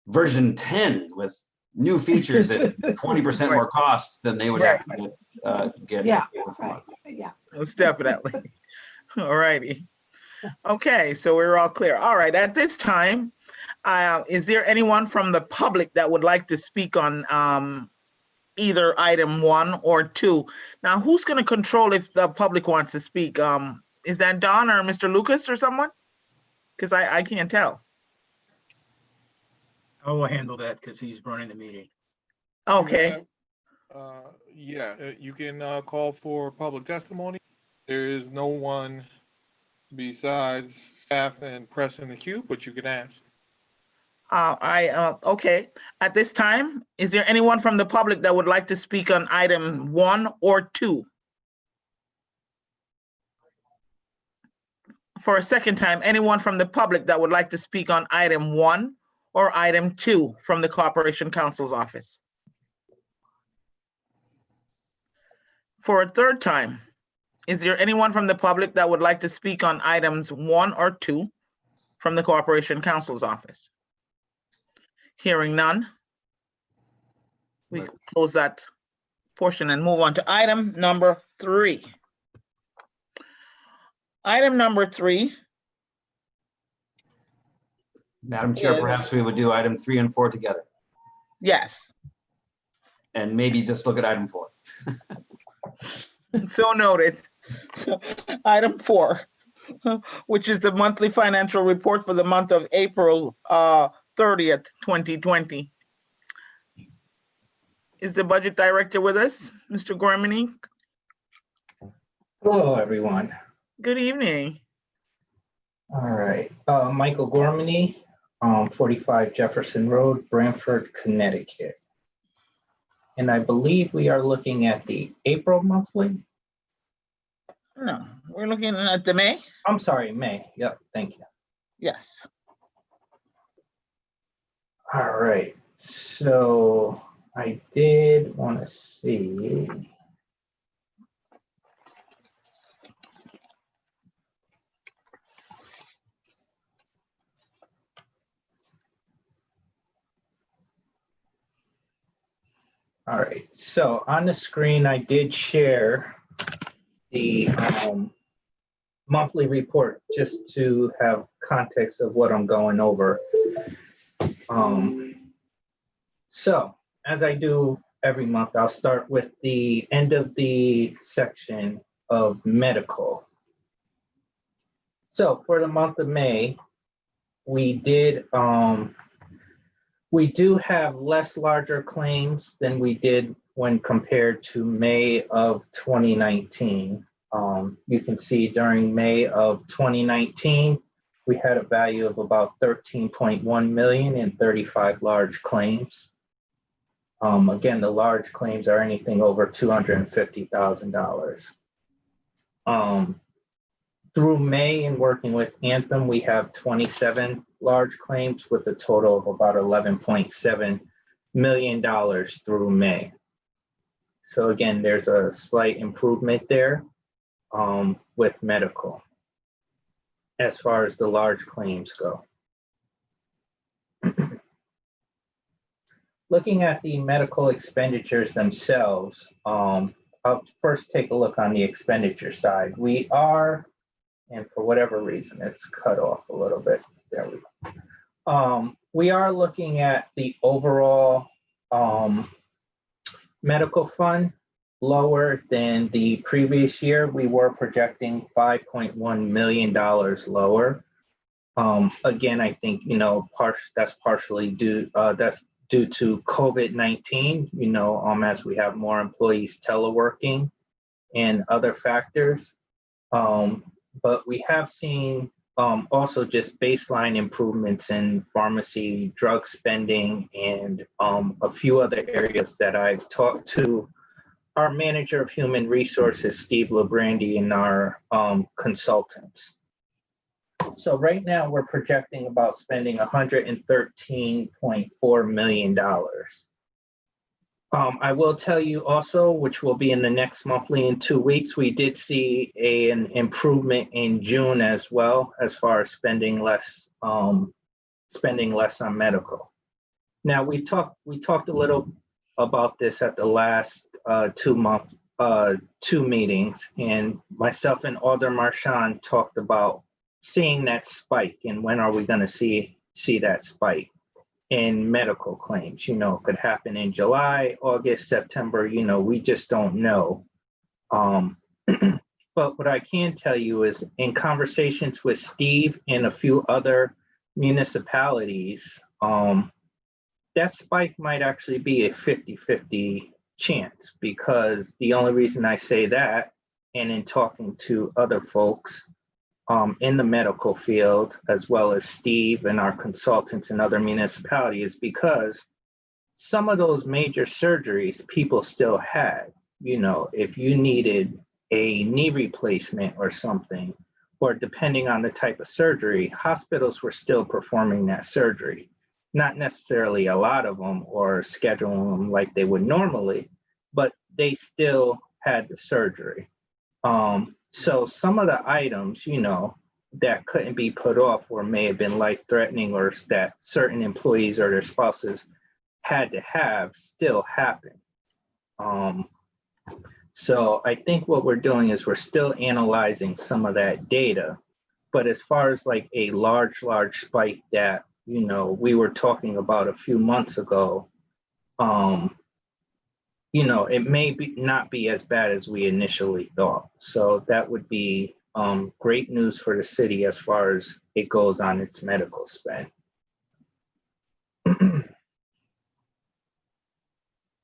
version 10 with new features at 20% more costs, then they would have to get approval from us. Yeah. Most definitely. All righty. Okay, so we're all clear. All right, at this time, is there anyone from the public that would like to speak on either item 1 or 2? Now, who's going to control if the public wants to speak? Is that Don or Mr. Lucas or someone? Because I can't tell. I will handle that because he's running the meeting. Okay. You can call for public testimony. There is no one besides staff and press in the queue, but you can ask. Okay. At this time, is there anyone from the public that would like to speak on item 1 or 2? For a second time, anyone from the public that would like to speak on item 1 or item 2 from the Corporation Counsel's office? For a third time, is there anyone from the public that would like to speak on items 1 or 2 from the Corporation Counsel's office? Hearing none, we close that portion and move on to item number 3. Item number 3. Madam Chair, perhaps we would do item 3 and 4 together. Yes. and maybe just look at item 4. So noted. So, item 4, which is the monthly financial report for the month of April 30th, 2020. Is the budget director with us, Mr. Gormany? Hello, everyone. Good evening. All right. Michael Gormany, 45 Jefferson Road, Branford, Connecticut. And I believe we are looking at the April monthly. No, we're looking at the May. I'm sorry, May. Yep, thank you. Yes. All right. So I did want to see. All right, so on the screen, I did share the monthly report just to have context of what I'm going over. So as I do every month, I'll start with the end of the section of medical. So for the month of May, we do have less larger claims than we did when compared to May of 2019. You can see during May of 2019, we had a value of about 13.1 million in 35 large claims. Again, the large claims are anything over $250,000. Through May and working with Anthem, we have 27 large claims with a total of about $11.7 million through May. So again, there's a slight improvement there with medical as far as the large claims go. Looking at the medical expenditures themselves, I'll first take a look on the expenditure side. We are, and for whatever reason, it's cut off a little bit. There we go. We are looking at the overall medical fund lower than the previous year. We were projecting $5.1 million lower. Again, I think, that's partially due to COVID-19, as we have more employees teleworking and other factors. But we have seen also just baseline improvements in pharmacy, drug spending, and a few other areas that I've talked to our manager of human resources, Steve Labrandy, and our consultants. So right now we're projecting about spending $113.4 million. I will tell you also, which will be in the next monthly in 2 weeks, we did see an improvement in June as well, as far as spending less on medical. Now we talked a little about this at the last 2 meetings, and myself and Alder Marchand talked about seeing that spike and when are we going to see that spike in medical claims. It could happen in July, August, September, we just don't know. But what I can tell you is in conversations with Steve and a few other municipalities, that spike might actually be a 50-50 chance, because the only reason I say that, and in talking to other folks in the medical field, as well as Steve and our consultants in other municipalities, because some of those major surgeries people still had. If you needed a knee replacement or something, or depending on the type of surgery, hospitals were still performing that surgery. Not necessarily a lot of them or scheduling them like they would normally, but they still had the surgery. So some of the items, that couldn't be put off or may have been life-threatening, or that certain employees or their spouses had to have, still happen. So I think what we're doing is we're still analyzing some of that data. But as far as like a large spike that, we were talking about a few months ago, it may not be as bad as we initially thought. So that would be great news for the city as far as it goes on its medical spend.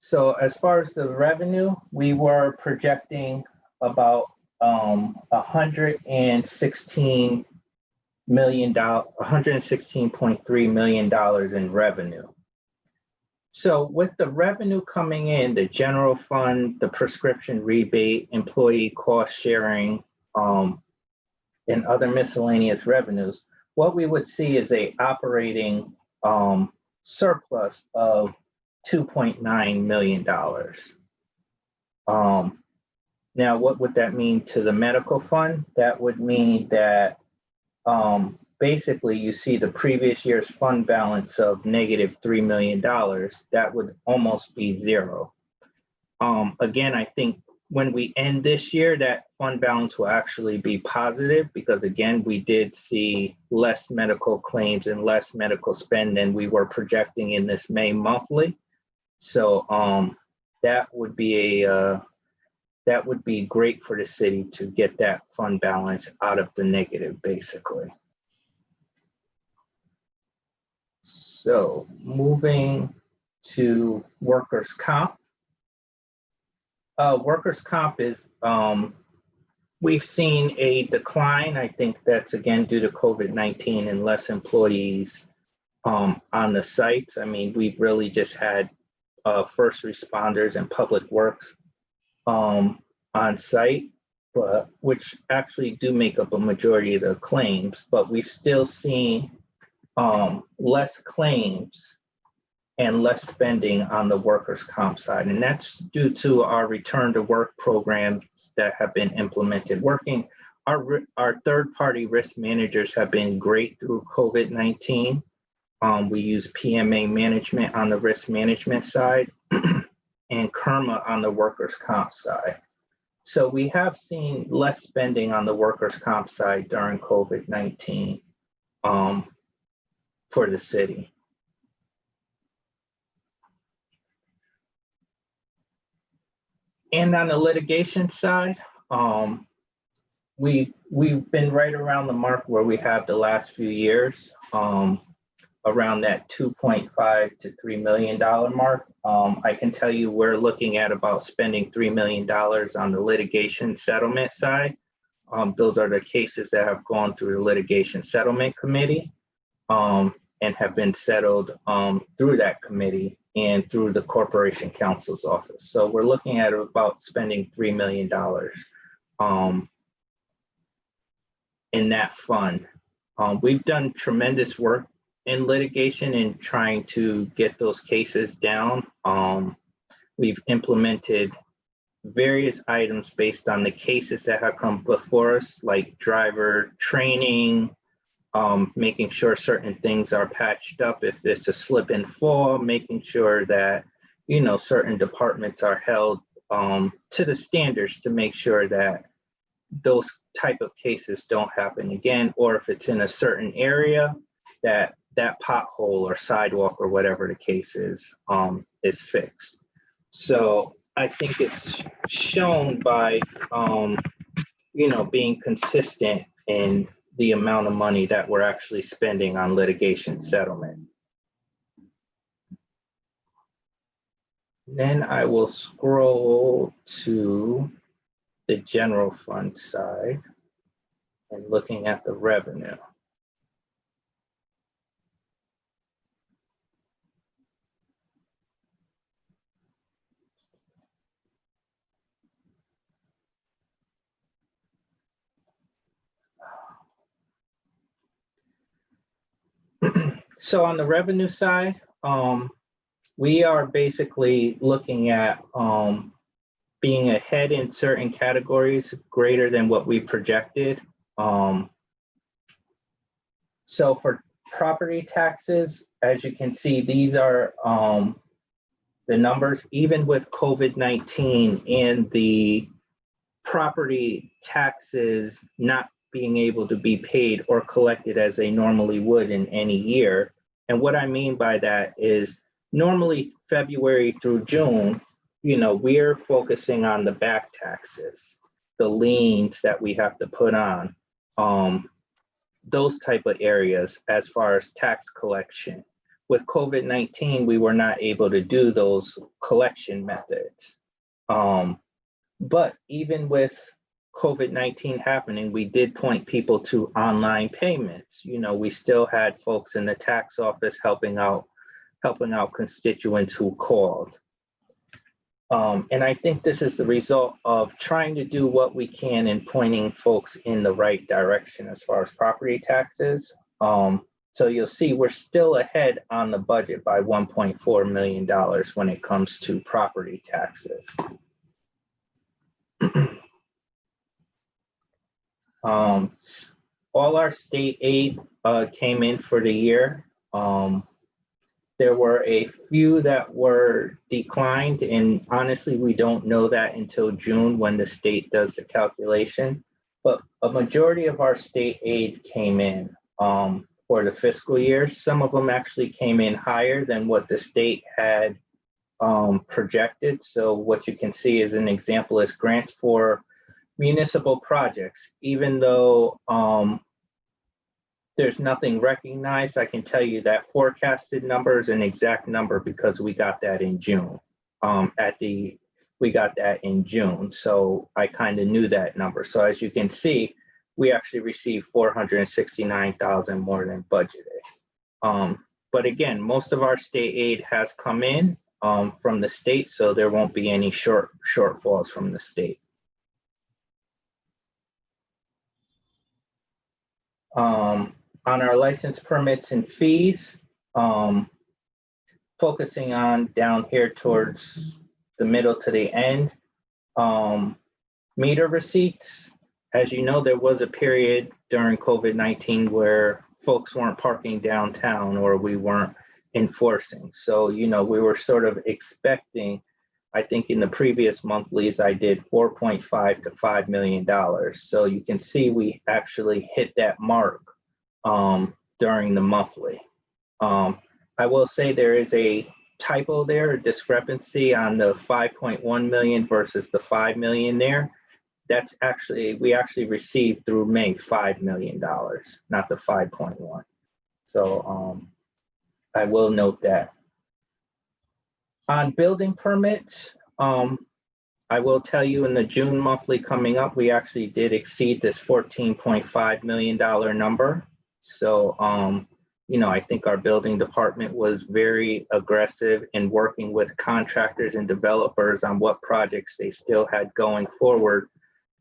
So as far as the revenue, we were projecting about $116 million, $116.3 million in revenue. So with the revenue coming in, the general fund, the prescription rebate, employee cost sharing, and other miscellaneous revenues, what we would see is a operating surplus of $2.9 million. Now, what would that mean to the medical fund? That would mean that basically you see the previous year's fund balance of negative $3 million. That would almost be zero. Again, I think when we end this year, that fund balance will actually be positive because again, we did see less medical claims and less medical spend than we were projecting in this May monthly. So that would be great for the city to get that fund balance out of the negative, basically. So moving to workers' comp. Workers' comp is, we've seen a decline. I think that's again due to COVID-19 and less employees on the sites. I mean, we've really just had first responders and public works on site, but which actually do make up a majority of the claims, but we've still seen less claims and less spending on the workers' comp side. And that's due to our return to work programs that have been implemented. Our third-party risk managers have been great through COVID-19. We use PMA management on the risk management side and KERMA on the workers' comp side. So we have seen less spending on the workers' comp side during COVID-19 for the city. And on the litigation side, we've been right around the mark where we have the last few years, around that $2.5 to $3 million mark. I can tell you we're looking at about spending $3 million on the litigation settlement side. Those are the cases that have gone through the litigation settlement committee and have been settled through that committee and through the corporation counsel's office. So we're looking at about spending $3 million in that fund. We've done tremendous work in litigation in trying to get those cases down. We've implemented various items based on the cases that have come before us, like driver training, making sure certain things are patched up if there's a slip and fall, making sure that, certain departments are held to the standards to make sure that those type of cases don't happen again, or if it's in a certain area, that pothole or sidewalk or whatever the case is fixed. So I think it's shown by, being consistent in the amount of money that we're actually spending on litigation settlement. Then I will scroll to the general fund side and looking at the revenue. So on the revenue side, we are basically looking at being ahead in certain categories greater than what we projected. So for property taxes, as you can see, these are the numbers, even with COVID-19 and the property taxes not being able to be paid or collected as they normally would in any year. And what I mean by that is normally February through June, we're focusing on the back taxes, the liens that we have to put on, those type of areas as far as tax collection. With COVID-19, we were not able to do those collection methods. But even with COVID-19 happening, we did point people to online payments. We still had folks in the tax office helping out constituents who called. And I think this is the result of trying to do what we can and pointing folks in the right direction as far as property taxes. So you'll see we're still ahead on the budget by $1.4 million when it comes to property taxes. All our state aid came in for the year. There were a few that were declined, and honestly, we don't know that until June when the state does the calculation. But a majority of our state aid came in for the fiscal year. Some of them actually came in higher than what the state had projected. So what you can see as an example is grants for municipal projects. Even though there's nothing recognized, I can tell you that forecasted number is an exact number because we got that in June. We got that in June, so I kind of knew that number. So as you can see, we actually received $469,000 more than budgeted. But again, most of our state aid has come in from the state, so there won't be any shortfalls from the state. On our license permits and fees, focusing on down here towards the middle to the end, meter receipts. As you know, there was a period during COVID-19 where folks weren't parking downtown or we weren't enforcing. So, we were sort of expecting, I think in the previous monthlies, I did $4.5 to $5 million. So you can see we actually hit that mark during the monthly. I will say there is a typo there, a discrepancy on the 5.1 million versus the 5 million there. That's we actually received through May $5 million, not the 5.1. So I will note that. On building permits, I will tell you in the June monthly coming up, we actually did exceed this $14.5 million number. So, I think our building department was very aggressive in working with contractors and developers on what projects they still had going forward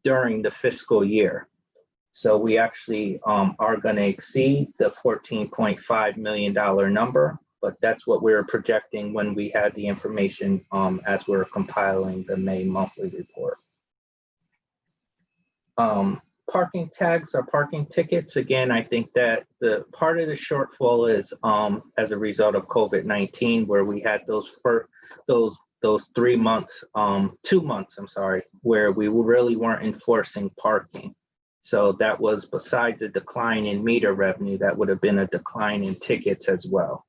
during the fiscal year. So we actually are going to exceed the $14.5 million number, but that's what we were projecting when we had the information as we were compiling the May monthly report. Parking tags or parking tickets, again, I think that the part of the shortfall is as a result of COVID-19, where we had those 3 months, 2 months, I'm sorry, where we really weren't enforcing parking. So that was, besides a decline in meter revenue, that would have been a decline in tickets as well.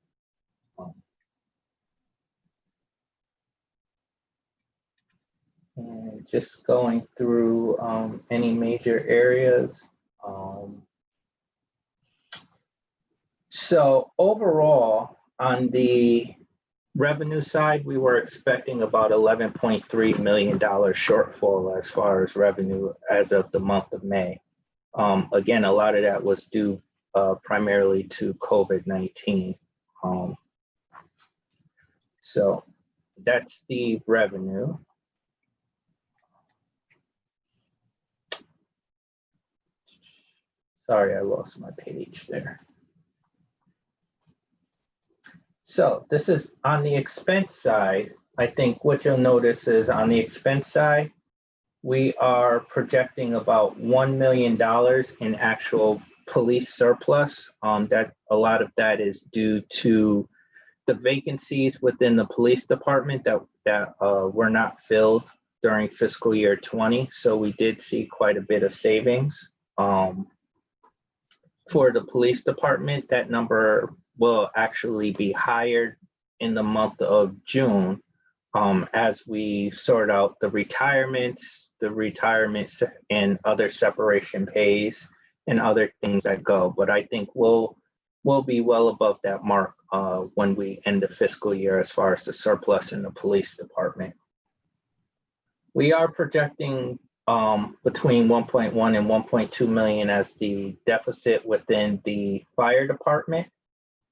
And just going through any major areas. So overall, on the revenue side, we were expecting about $11.3 million shortfall as far as revenue as of the month of May. Again, a lot of that was due primarily to COVID-19. So that's the revenue. Sorry, I lost my page there. So this is on the expense side. I think what you'll notice is on the expense side, we are projecting about $1 million in actual police surplus. That a lot of that is due to the vacancies within the police department that were not filled during fiscal year 20. So we did see quite a bit of savings. For the police department, that number will actually be higher in the month of June as we sort out the retirements, and other separation pays and other things that go. But I think we'll be well above that mark when we end the fiscal year as far as the surplus in the police department. We are projecting between 1.1 and 1.2 million as the deficit within the fire department.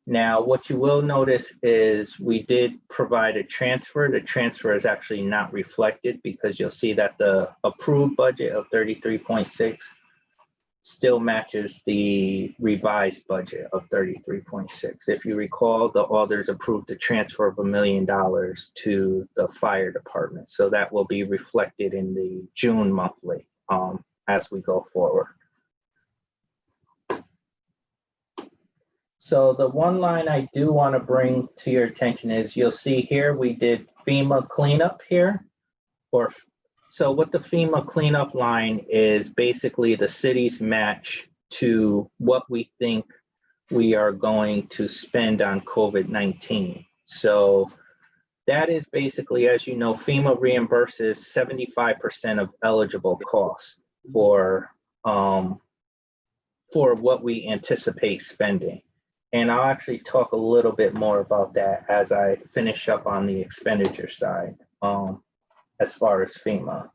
Now, what you will notice is we did provide a transfer. The transfer is actually not reflected because you'll see that the approved budget of 33.6 still matches the revised budget of 33.6. If you recall, the alders approved a transfer of $1 million to the fire department. So that will be reflected in the June monthly as we go forward. So the one line I do want to bring to your attention is you'll see here we did FEMA cleanup here. So what the FEMA cleanup line is basically the city's match to what we think we are going to spend on COVID-19. So that is basically, as you know, FEMA reimburses 75% of eligible costs for what we anticipate spending. And I'll actually talk a little bit more about that as I finish up on the expenditure side as far as FEMA.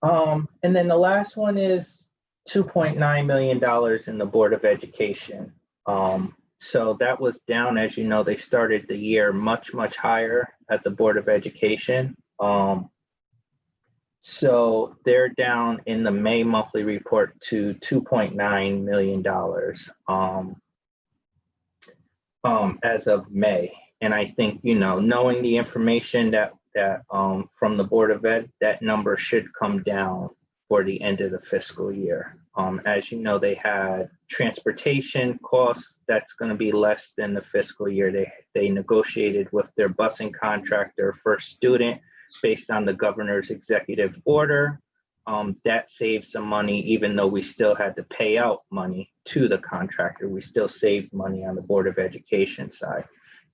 And then the last one is $2.9 million in the Board of Education. So that was down, as you know, they started the year much higher at the Board of Education. So they're down in the May monthly report to $2.9 million as of May. And I think, you know, knowing the information that from the Board of Ed, that number should come down for the end of the fiscal year. As you know, they had transportation costs that's going to be less than the fiscal year. They negotiated with their busing contractor for student based on the governor's executive order. That saved some money, even though we still had to pay out money to the contractor. We still saved money on the Board of Education side.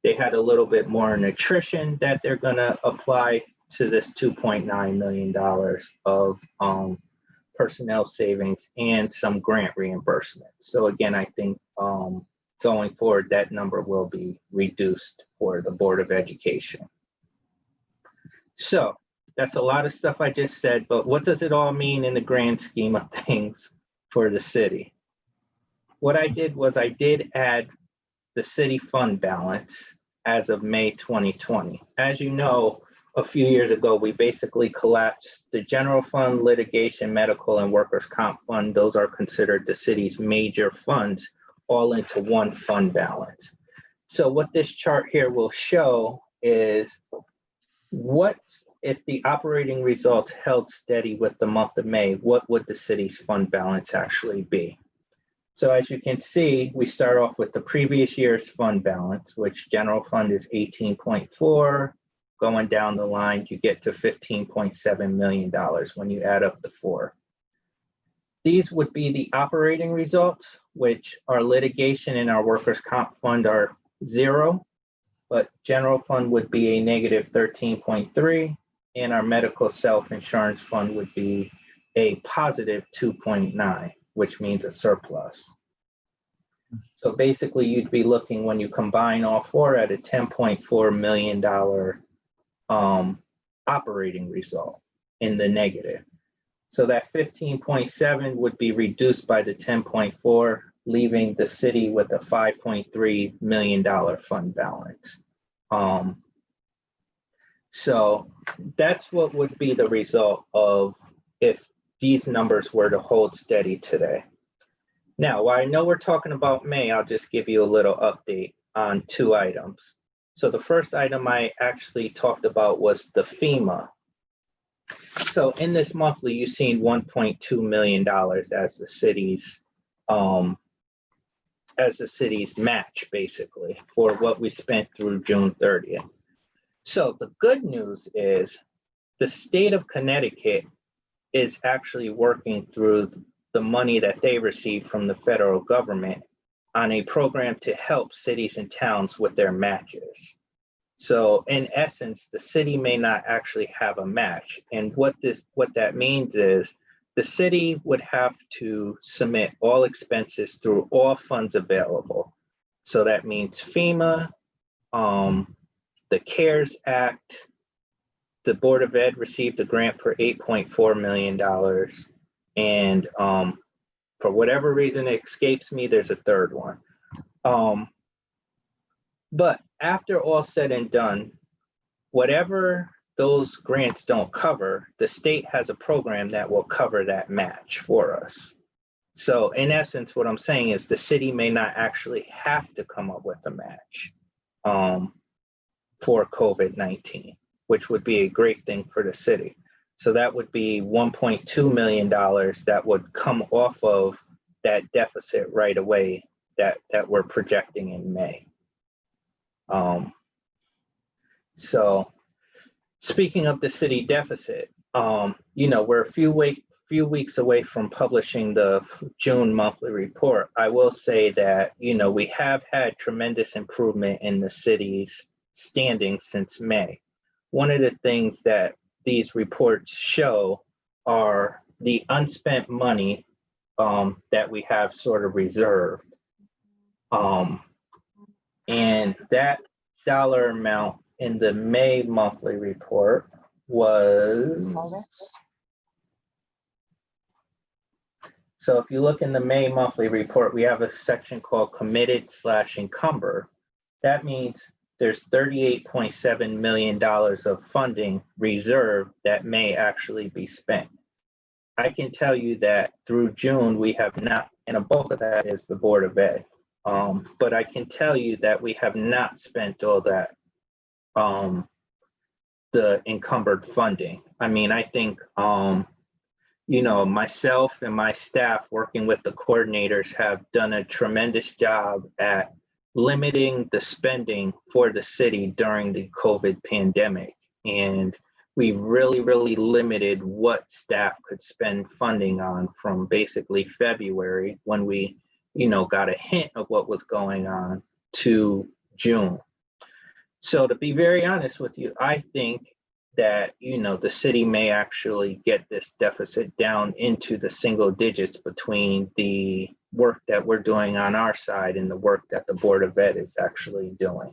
They had a little bit more nutrition that they're going to apply to this $2.9 million of personnel savings and some grant reimbursement. So again, I think going forward, that number will be reduced for the Board of Education. So that's a lot of stuff I just said, but what does it all mean in the grand scheme of things for the city? What I did was I did add the city fund balance as of May 2020. As you know, a few years ago, we basically collapsed the general fund, litigation, medical, and workers' comp fund. Those are considered the city's major funds, all into one fund balance. So what this chart here will show is what if the operating results held steady with the month of May, what would the city's fund balance actually be? So as you can see, we start off with the previous year's fund balance, which general fund is 18.4. Going down the line, you get to $15.7 million when you add up the four. These would be the operating results, which our litigation and our workers' comp fund are 0, but general fund would be a negative 13.3, and our medical self-insurance fund would be a positive 2.9, which means a surplus. So basically, you'd be looking, when you combine all four, at a $10.4 million operating result in the negative. So that 15.7 would be reduced by the 10.4, leaving the city with a $5.3 million fund balance. So that's what would be the result of if these numbers were to hold steady today. Now, while I know we're talking about May, I'll just give you a little update on 2 items. So the first item I actually talked about was the FEMA. So in this monthly, you've seen $1.2 million as the city's match, basically, for what we spent through June 30th. So the good news is the state of Connecticut is actually working through the money that they receive from the federal government on a program to help cities and towns with their matches. So in essence, the city may not actually have a match. And what that means is the city would have to submit all expenses through all funds available. So that means FEMA, the CARES Act. The Board of Ed received a grant for $8.4 million. And for whatever reason it escapes me, there's a third one. But after all said and done, whatever those grants don't cover, the state has a program that will cover that match for us. So in essence, what I'm saying is the city may not actually have to come up with a match for COVID-19, which would be a great thing for the city. So that would be $1.2 million that would come off of that deficit right away that we're projecting in May. So speaking of the city deficit, we're a few weeks away from publishing the June monthly report. I will say that, we have had tremendous improvement in the city's standing since May. One of the things that these reports show are the unspent money that we have sort of reserved. And that dollar amount in the May monthly report was, so if you look in the May monthly report, we have a section called committed/encumber. That means there's $38.7 million of funding reserved that may actually be spent. I can tell you that through June, we have not, and a bulk of that is the Board of Ed. But I can tell you that we have not spent all that, the encumbered funding. I mean, I think, myself and my staff working with the coordinators have done a tremendous job at limiting the spending for the city during the COVID pandemic. And we really, really limited what staff could spend funding on from basically February when we, got a hint of what was going on to June. So to be very honest with you, I think that, the city may actually get this deficit down into the single digits between the work that we're doing on our side and the work that the Board of Ed is actually doing.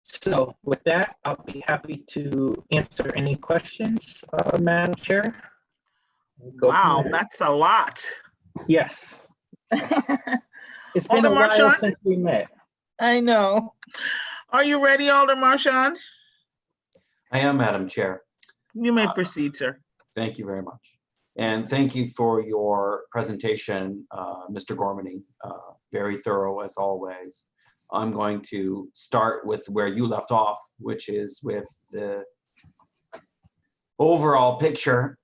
So with that, I'll be happy to answer any questions, Madam Chair. Wow, that's a lot. Yes. It's been a Alderman while Marchand? since we met. I know. Are you ready, Alderman Marchand? I am, Madam Chair. You may proceed, sir. Thank you very much. And thank you for your presentation, Mr. Gormany. Very thorough as always. I'm going to start with where you left off, which is with the overall picture.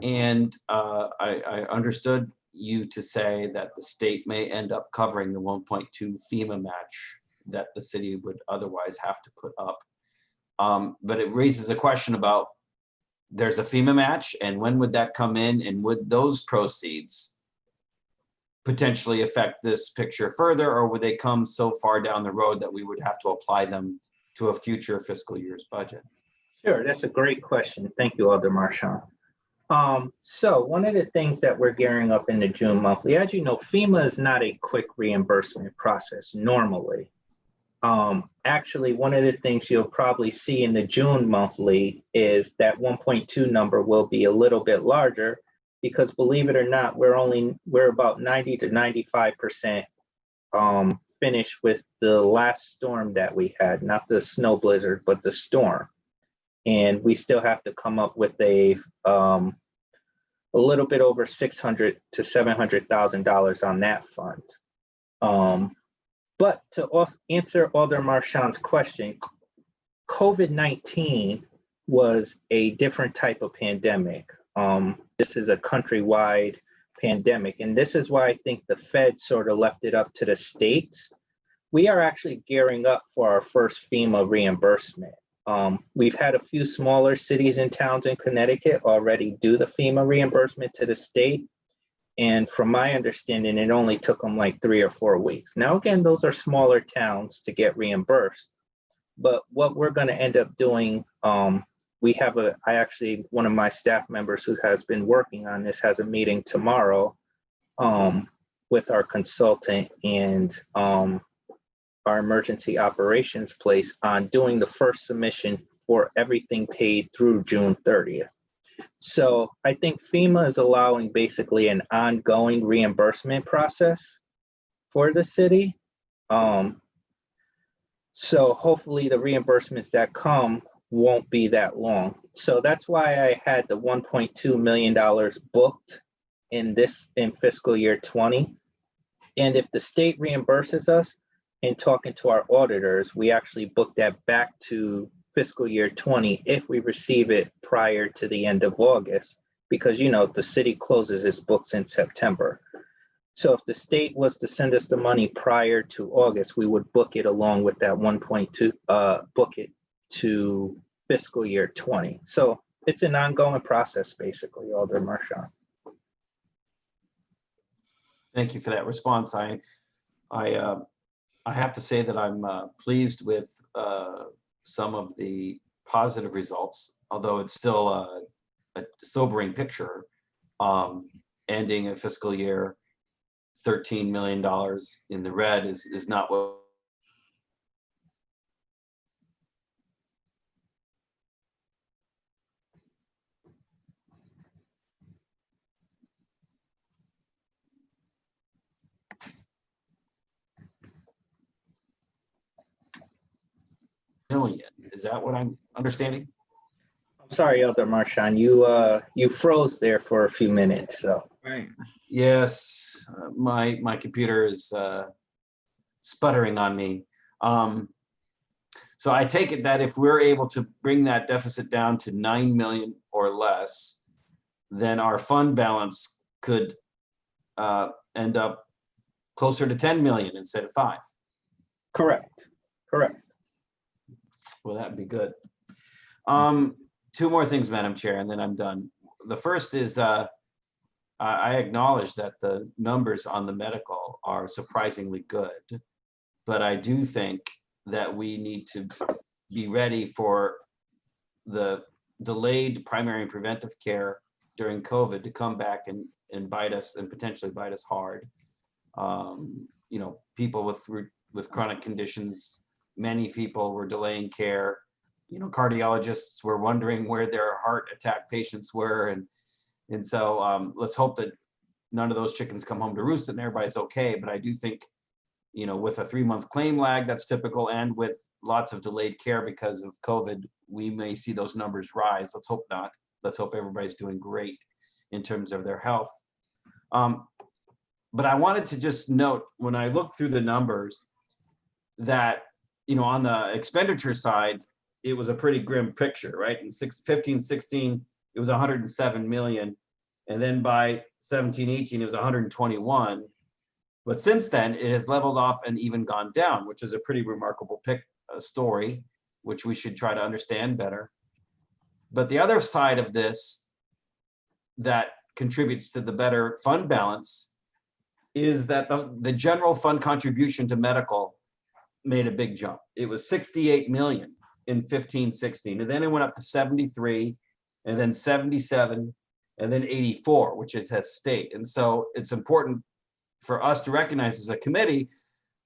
And I understood you to say that the state may end up covering the 1.2 FEMA match that the city would otherwise have to put up. But it raises a question about, there's a FEMA match, and when would that come in, and would those proceeds potentially affect this picture further, or would they come so far down the road that we would have to apply them to a future fiscal year's budget? Sure, that's a great question. Thank you, Alderman Marchand. So one of the things that we're gearing up in the June monthly, as you know, FEMA is not a quick reimbursement process normally. Actually, one of the things you'll probably see in the June monthly is that 1.2 number will be a little bit larger because, believe it or not, we're about 90 to 95% finished with the last storm that we had, not the snow blizzard, but the storm. And we still have to come up with a little bit over $600,000 to $700,000 on that fund. But to answer Alderman Marchand's question, COVID-19 was a different type of pandemic. This is a countrywide pandemic, and this is why I think the Fed sort of left it up to the states. We are actually gearing up for our first FEMA reimbursement. We've had a few smaller cities and towns in Connecticut already do the FEMA reimbursement to the state. And from my understanding, it only took them like 3 or 4 weeks. Now, again, those are smaller towns to get reimbursed. But what we're going to end up doing, one of my staff members who has been working on this has a meeting tomorrow with our consultant and our emergency operations place on doing the first submission for everything paid through June 30th. So I think FEMA is allowing basically an ongoing reimbursement process for the city. So hopefully the reimbursements that come won't be that long. So that's why I had the $1.2 million booked in fiscal year 20. And if the state reimburses us, in talking to our auditors, we actually book that back to fiscal year 20 if we receive it prior to the end of August, because the city closes its books in September. So if the state was to send us the money prior to August, we would book it along with that 1.2, book it to fiscal year 20. So it's an ongoing process, basically, Alder Marchand. Thank you for that response. I have to say that I'm pleased with some of the positive results, although it's still a sobering picture. Ending a fiscal year $13 million in the red is not what million. Is that what I'm understanding? I'm sorry, Elder Marchand, you froze there for a few minutes. So Right. Yes, my computer is sputtering on me. So I take it that if we're able to bring that deficit down to 9 million or less, then our fund balance could end up closer to 10 million instead of 5. correct. Well, that'd be good. 2 more things, Madam Chair, and then I'm done. The first is I acknowledge that the numbers on the medical are surprisingly good, but I do think that we need to be ready for the delayed primary and preventive care during COVID to come back and bite us, and potentially bite us hard. People with chronic conditions, many people were delaying care. Cardiologists were wondering where their heart attack patients were, and so let's hope that none of those chickens come home to roost and everybody's okay. But I do think, with a 3-month claim lag, that's typical, and with lots of delayed care because of COVID, we may see those numbers rise. Let's hope not. Let's hope everybody's doing great in terms of their health. But I wanted to just note, when I look through the numbers, that, on the expenditure side, it was a pretty grim picture, right? In 15-16, it was 107 million. And then by 17-18, it was 121. But since then, it has leveled off and even gone down, which is a pretty remarkable story, which we should try to understand better. But the other side of this that contributes to the better fund balance is that the general fund contribution to medical made a big jump. It was 68 million in 15-16, and then it went up to 73, and then 77, and then 84, which it has stayed. And so it's important for us to recognize as a committee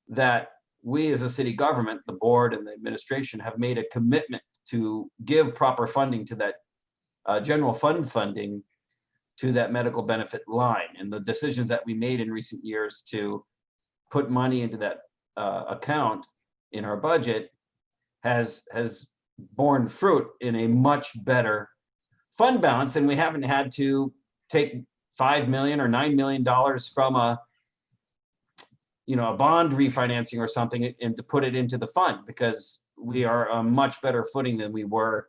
that we as a city government, the board and the administration, have made a commitment to give proper funding to that general fund funding to that medical benefit line. And the decisions that we made in recent years to put money into that account in our budget has borne fruit in a much better fund balance. And we haven't had to take $5 million or $9 million from a bond refinancing or something and to put it into the fund, because we are a much better footing than we were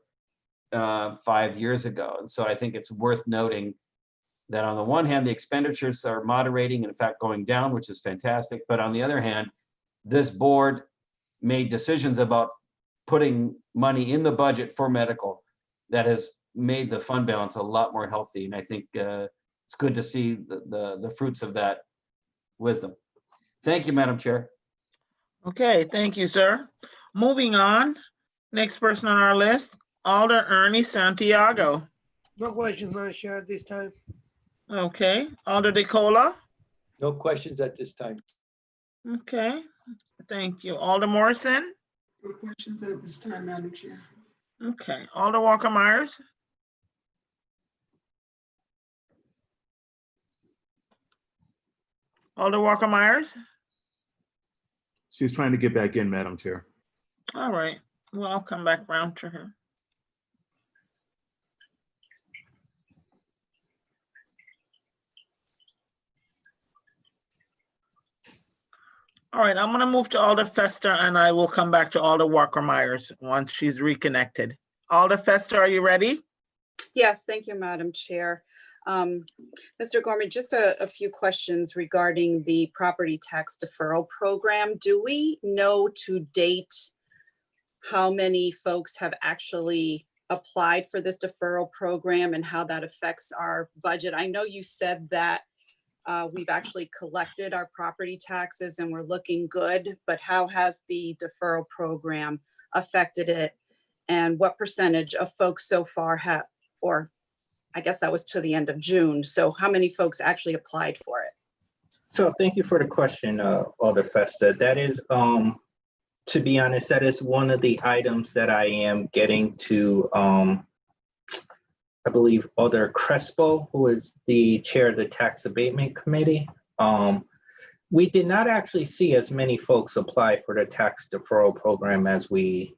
5 years ago. And so I think it's worth noting that on the one hand, the expenditures are moderating and in fact going down, which is fantastic. But on the other hand, this board made decisions about putting money in the budget for medical that has made the fund balance a lot more healthy. And I think it's good to see the fruits of that wisdom. Thank you, Madam Chair. Okay, thank you, sir. Moving on, next person on our list, Alder Ernie Santiago. No questions, Madam Chair, at this time. Okay, Alder DeCola. No questions at this time. Okay, thank you. Alder Morrison. No questions at this time, Madam Chair. Okay, Alder Walker Myers. Alder Walker Myers. She's trying to get back in, Madam Chair. All right, well, I'll come back around to her. All right, I'm gonna move to Alder Fester and I will come back to Alder Walker Myers once she's reconnected. Alder Fester, are you ready? Yes, thank you, Madam Chair. Mr. Gorman, just a few questions regarding the property tax deferral program. Do we know to date how many folks have actually applied for this deferral program and how that affects our budget? I know you said that we've actually collected our property taxes and we're looking good, but how has the deferral program affected it? And what percentage of folks so far have, or I guess that was to the end of June. So how many folks actually applied for it? So thank you for the question, Alder Festa. That is, to be honest, that is one of the items that I am getting to, I believe, Alder Crespo, who is the chair of the Tax Abatement Committee. We did not actually see as many folks apply for the tax deferral program as we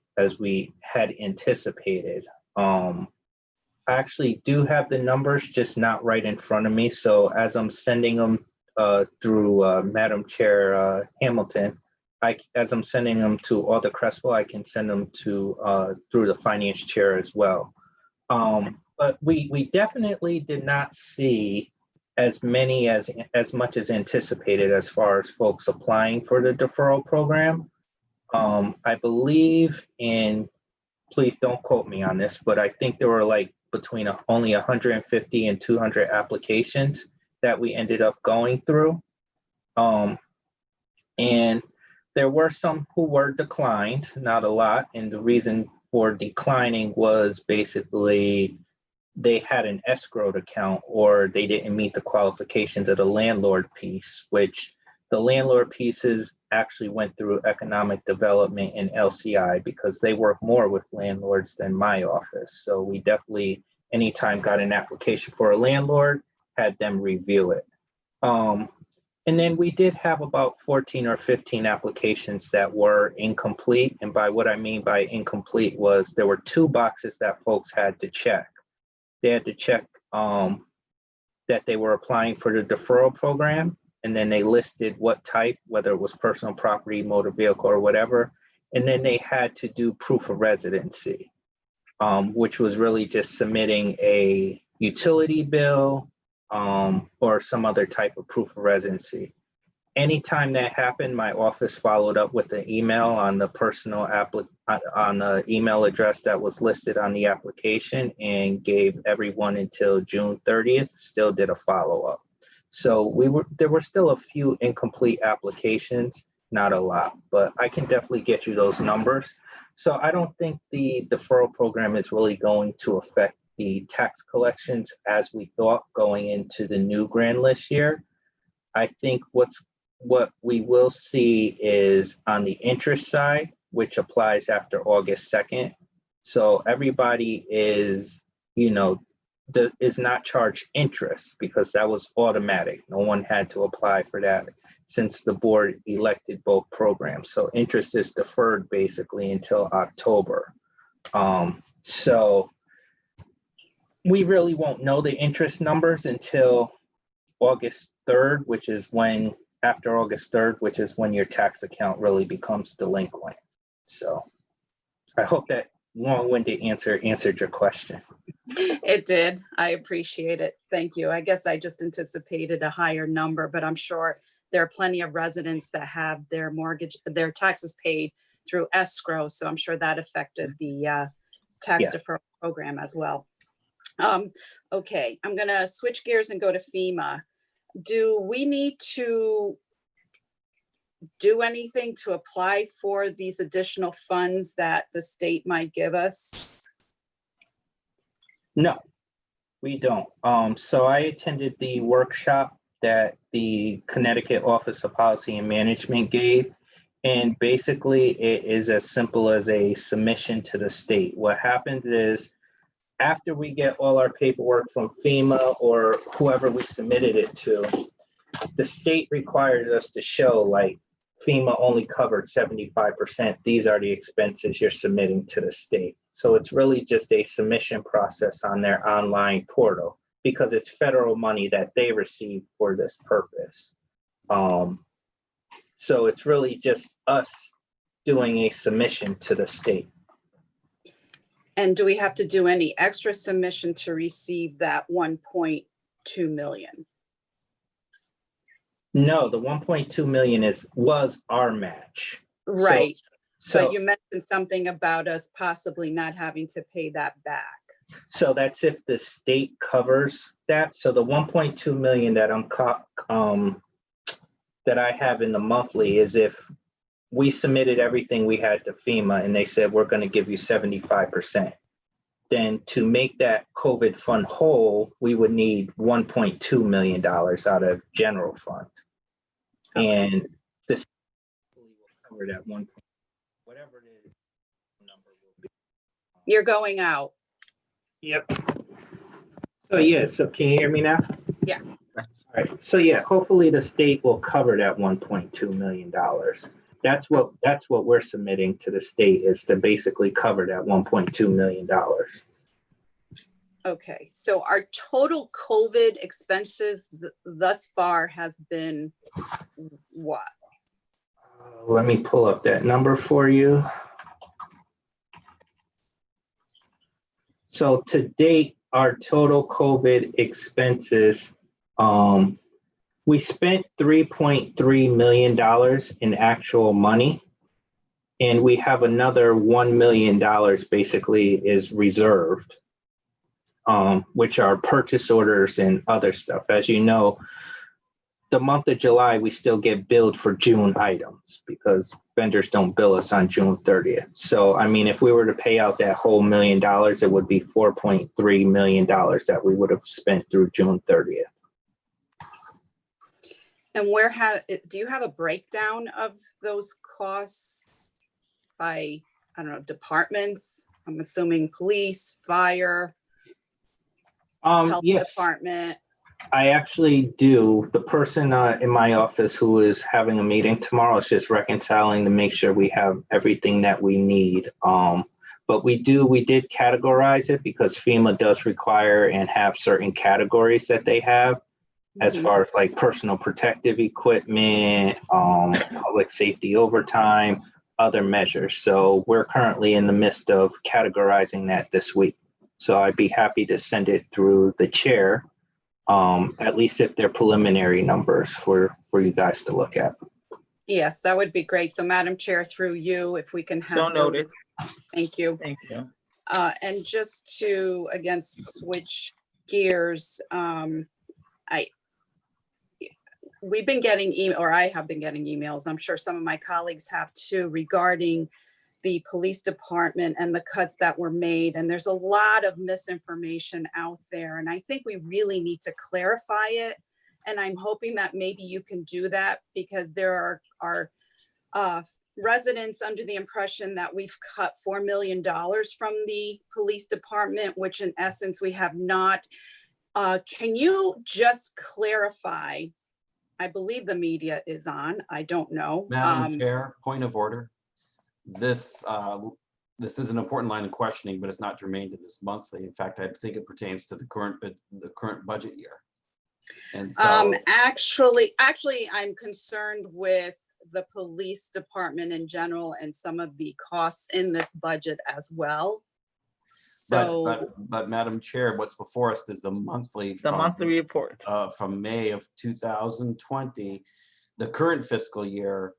had anticipated. I actually do have the numbers, just not right in front of me. So as I'm sending them through Madam Chair Hamilton, as I'm sending them to Alder Crespo, I can send them to through the Finance Chair as well. But we definitely did not see as many as much as anticipated as far as folks applying for the deferral program. I believe in, please don't quote me on this, but I think there were like between only 150 and 200 applications that we ended up going through. And there were some who were declined, not a lot. And the reason for declining was basically they had an escrowed account or they didn't meet the qualifications of the landlord piece, which the landlord pieces actually went through economic development and LCI because they work more with landlords than my office. So we definitely, anytime got an application for a landlord, had them review it. And then we did have about 14 or 15 applications that were incomplete. And by what I mean by incomplete was there were 2 boxes that folks had to check. They had to check that they were applying for the deferral program. And then they listed what type, whether it was personal property, motor vehicle, or whatever. And then they had to do proof of residency, which was really just submitting a utility bill or some other type of proof of residency. Anytime that happened, my office followed up with an email on the personal on the email address that was listed on the application and gave everyone until June 30th, still did a follow-up. So there were still a few incomplete applications, not a lot, but I can definitely get you those numbers. So I don't think the deferral program is really going to affect the tax collections as we thought going into the new grand list year. I think what we will see is on the interest side, which applies after August 2nd. So everybody is, is not charged interest because that was automatic. No one had to apply for that since the board elected both programs. So interest is deferred basically until October. So we really won't know the interest numbers until August 3rd, which is when, after August 3rd, which is when your tax account really becomes delinquent. So I hope that long-winded answer answered your question. It did. I appreciate it. Thank you. I guess I just anticipated a higher number, but I'm sure there are plenty of residents that have their their taxes paid through escrow. So I'm sure that affected the tax deferral program as well. Okay, I'm gonna switch gears and go to FEMA. Do we need to do anything to apply for these additional funds that the state might give us? No, we don't. So I attended the workshop that the Connecticut Office of Policy and Management gave. And basically it is as simple as a submission to the state. What happens is after we get all our paperwork from FEMA or whoever we submitted it to, the state requires us to show like FEMA only covered 75%. These are the expenses you're submitting to the state. So it's really just a submission process on their online portal because it's federal money that they receive for this purpose. So it's really just us doing a submission to the state. And do we have to do any extra submission to receive that 1.2 million? No, the 1.2 million was our match. Right. So But you mentioned something about us possibly not having to pay that back. So that's if the state covers that. So the 1.2 million that that I have in the monthly is if we submitted everything we had to FEMA and they said, we're going to give you 75%. Then to make that COVID fund whole, we would need $1.2 million out of general fund. Okay. And this will cover that whatever it is, number will be. You're going out. Yep. So yeah, so can you hear me now? Yeah. All right. So yeah, hopefully the state will cover that $1.2 million. That's what we're submitting to the state is to basically cover that $1.2 million. Okay, so our total COVID expenses thus far has been what? Let me pull up that number for you. So to date, our total COVID expenses, we spent $3.3 million in actual money, and we have another $1 million basically is reserved, which are purchase orders and other stuff. As you know, the month of July, we still get billed for June items because vendors don't bill us on June 30th. So, I mean, if we were to pay out that whole $1 million, it would be $4.3 million that we would have spent through June 30th. And do you have a breakdown of those costs by, I don't know, departments? I'm assuming police, fire, health yes. department. I actually do. The person in my office who is having a meeting tomorrow is just reconciling to make sure we have everything that we need. But we did categorize it because FEMA does require and have certain categories that they have as far as like personal protective equipment, public safety overtime, other measures. So we're currently in the midst of categorizing that this week. So I'd be happy to send it through the chair. At least if they're preliminary numbers for you guys to look at. Yes, that would be great. So Madam Chair, through you, if we can have. So noted. Thank you. Thank you. And just to, again, switch gears, we've been getting I have been getting emails. I'm sure some of my colleagues have too, regarding the police department and the cuts that were made. And there's a lot of misinformation out there. And I think we really need to clarify it. And I'm hoping that maybe you can do that because there are residents under the impression that we've cut $4 million from the police department, which in essence we have not. Can you just clarify? I believe the media is on. I don't know. Madam Chair, point of order. This is an important line of questioning, but it's not germane to this monthly. In fact, I think it pertains to the current budget year. And so, actually, I'm concerned with the police department in general and some of the costs in this budget as well. So, but Madam Chair, what's before us is the monthly report from May of 2020. The current fiscal year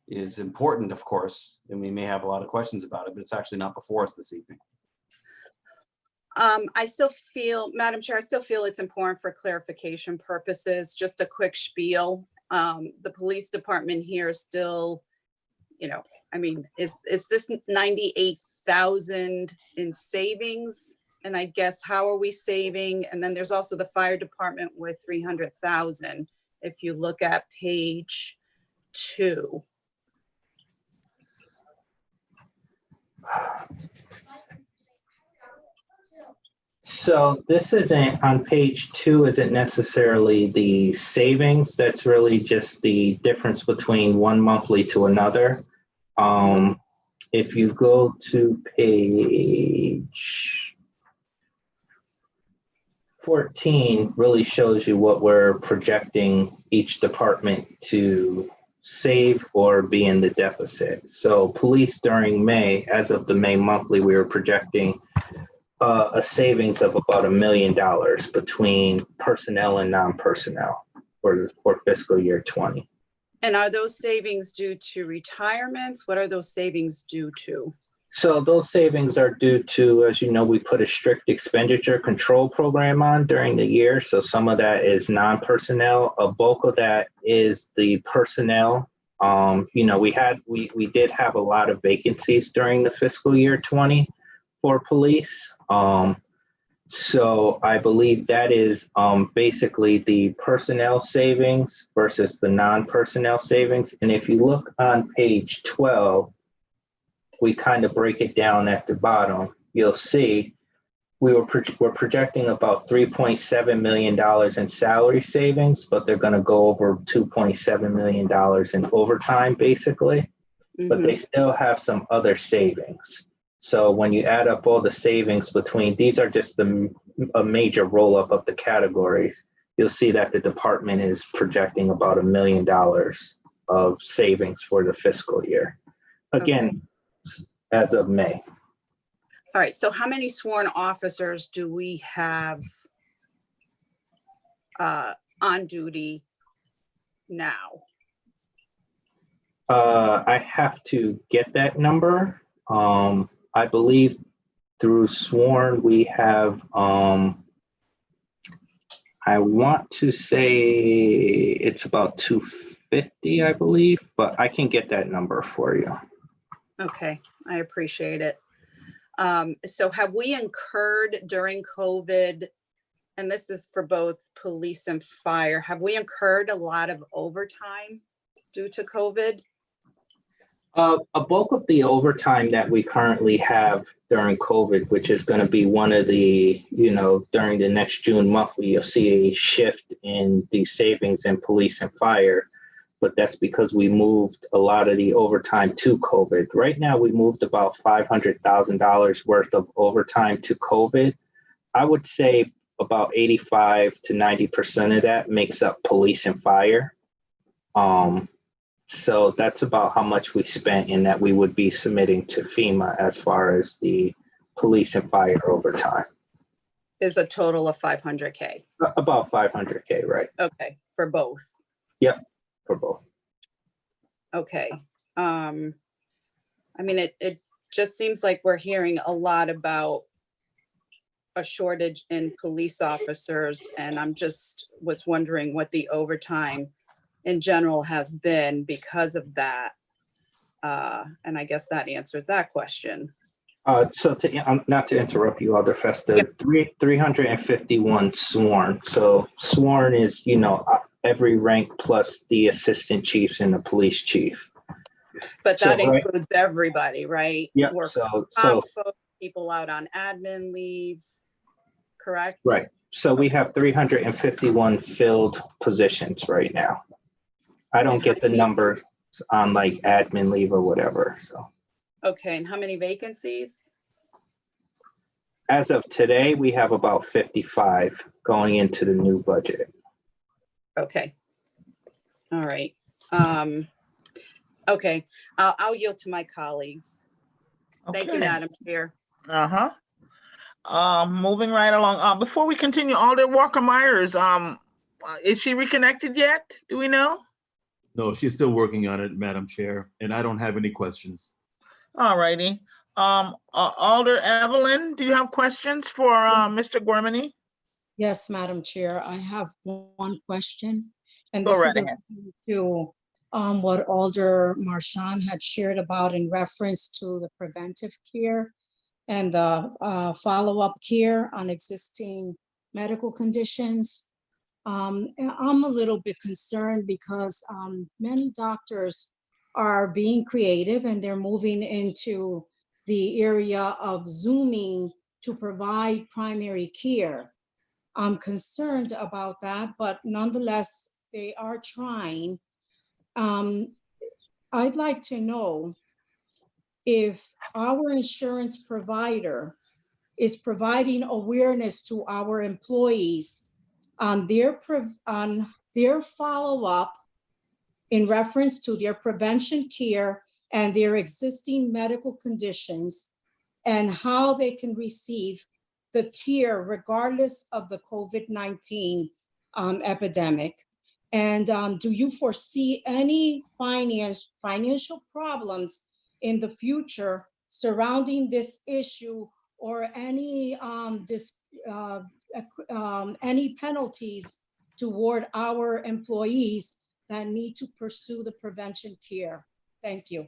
is important, of course, and we may have a lot of questions about it, but it's actually not before us this evening. I still feel, Madam Chair, I still feel it's important for clarification purposes, just a quick spiel. The police department here is still, I mean, is this 98,000 in savings? And I guess, how are we saving? And then there's also the fire department with 300,000. If you look at page 2. So this isn't, on page 2, isn't necessarily the savings. That's really just the difference between one monthly to another. If you go to page 14, really shows you what we're projecting each department to save or be in the deficit. So police during May, as of the May monthly, we were projecting a savings of about $1 million between personnel and non-personnel for fiscal year 20. And are those savings due to retirements? What are those savings due to? So those savings are due to, as you know, we put a strict expenditure control program on during the year. So some of that is non-personnel. A bulk of that is the personnel. We did have a lot of vacancies during the fiscal year 20 for police. So I believe that is basically the personnel savings versus the non-personnel savings. And if you look on page 12, we kind of break it down at the bottom. You'll see we're projecting about $3.7 million in salary savings, but they're going to go over $2.7 million in overtime, basically. But they still have some other savings. So when you add up all the savings between, these are just a major roll up of the categories, you'll see that the department is projecting about $1 million of savings for the fiscal year. Again, as of May. All right, so how many sworn officers do we have on duty now? I have to get that number. I believe through sworn we have, I want to say it's about 250, I believe, but I can get that number for you. Okay, I appreciate it. So have we incurred during COVID, and this is for both police and fire, have we incurred a lot of overtime due to COVID? A bulk of the overtime that we currently have during COVID, which is going to be one of the, during the next June monthly, you'll see a shift in the savings in police and fire. But that's because we moved a lot of the overtime to COVID. Right now, we moved about $500,000 worth of overtime to COVID. I would say about 85 to 90% of that makes up police and fire. So that's about how much we spent in that we would be submitting to FEMA as far as the police and fire overtime. Is a total of 500K. About 500K, right? Okay, for both. Yep, for both. Okay. I mean, it just seems like we're hearing a lot about a shortage in police officers, and I'm just was wondering what the overtime in general has been because of that. And I guess that answers that question. So not to interrupt you, Alder Festa, 351 sworn. So sworn is, every rank plus the assistant chiefs and the police chief. But that includes everybody, right? Yeah. So people out on admin leave, correct? Right. So we have 351 filled positions right now. I don't get the numbers on like admin leave or whatever. So. Okay, and how many vacancies? As of today, we have about 55 going into the new budget. Okay. All right. Okay, I'll yield to my colleagues. Thank you, Madam Chair. Moving right along. Before we continue, Alder Walker Myers, is she reconnected yet? Do we know? No, she's still working on it, Madam Chair, and I don't have any questions. All righty. Alder Evelyn, do you have questions for Mr. Gormany? Yes, Madam Chair, I have one question. And Go this right is ahead. to what Alder Marchand had shared about in reference to the preventive care and the follow-up care on existing medical conditions. And I'm a little bit concerned because many doctors are being creative and they're moving into the area of Zooming to provide primary care. I'm concerned about that, but nonetheless, they are trying. I'd like to know if our insurance provider is providing awareness to our employees on their follow-up in reference to their prevention care and their existing medical conditions and how they can receive the care regardless of the COVID-19 epidemic. And do you foresee any financial problems in the future surrounding this issue, or any any penalties toward our employees that need to pursue the prevention care? Thank you.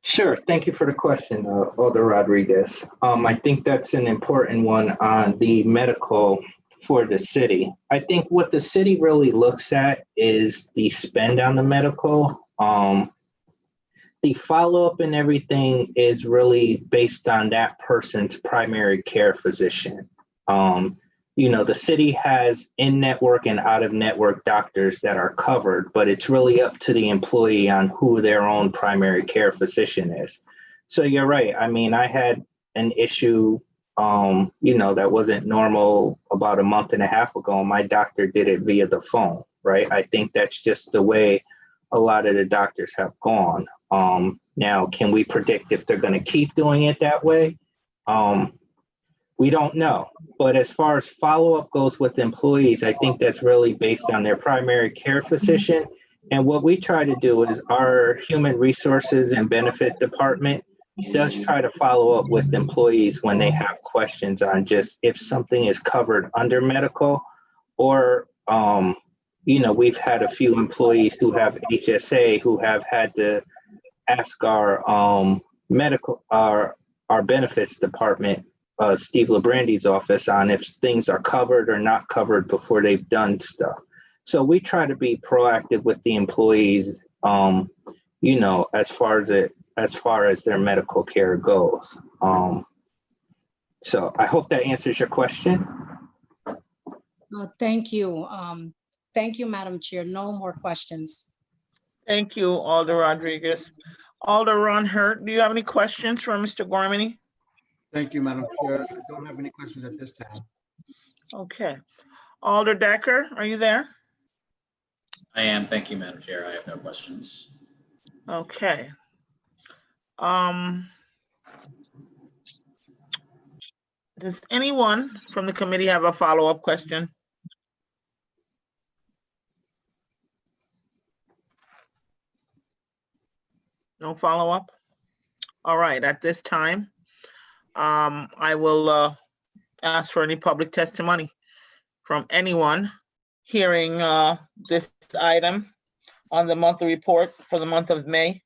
Sure. Thank you for the question, Alder Rodriguez. I think that's an important one on the medical for the city. I think what the city really looks at is the spend on the medical. The follow-up and everything is really based on that person's primary care physician. You know, the city has in-network and out-of-network doctors that are covered, but it's really up to the employee on who their own primary care physician is. So you're right. I mean, I had an issue, you know, that wasn't normal about a month and a half ago. My doctor did it via the phone, right? I think that's just the way a lot of the doctors have gone. Now, can we predict if they're going to keep doing it that way? We don't know. But as far as follow-up goes with employees, I think that's really based on their primary care physician. And what we try to do is our human resources and benefit department does try to follow up with employees when they have questions on just if something is covered under medical, or, you know, we've had a few employees who have HSA who have had to ask our medical, our benefits department, Steve Labrandy's office, on if things are covered or not covered before they've done stuff. So we try to be proactive with the employees, you know, as far as their medical care goes. So I hope that answers your question. Thank you. Thank you, Madam Chair. No more questions. Thank you, Alder Rodriguez. Alder Ron Hurt, do you have any questions for Mr. Gormany? Thank you, Madam Chair. I don't have any questions at this time. Okay. Alder Decker, are you there? I am. Thank you, Madam Chair. I have no questions. Okay. Does anyone from the committee have a follow-up question? No follow-up? All right, at this time, I will ask for any public testimony from anyone hearing this item on the monthly report for the month of May.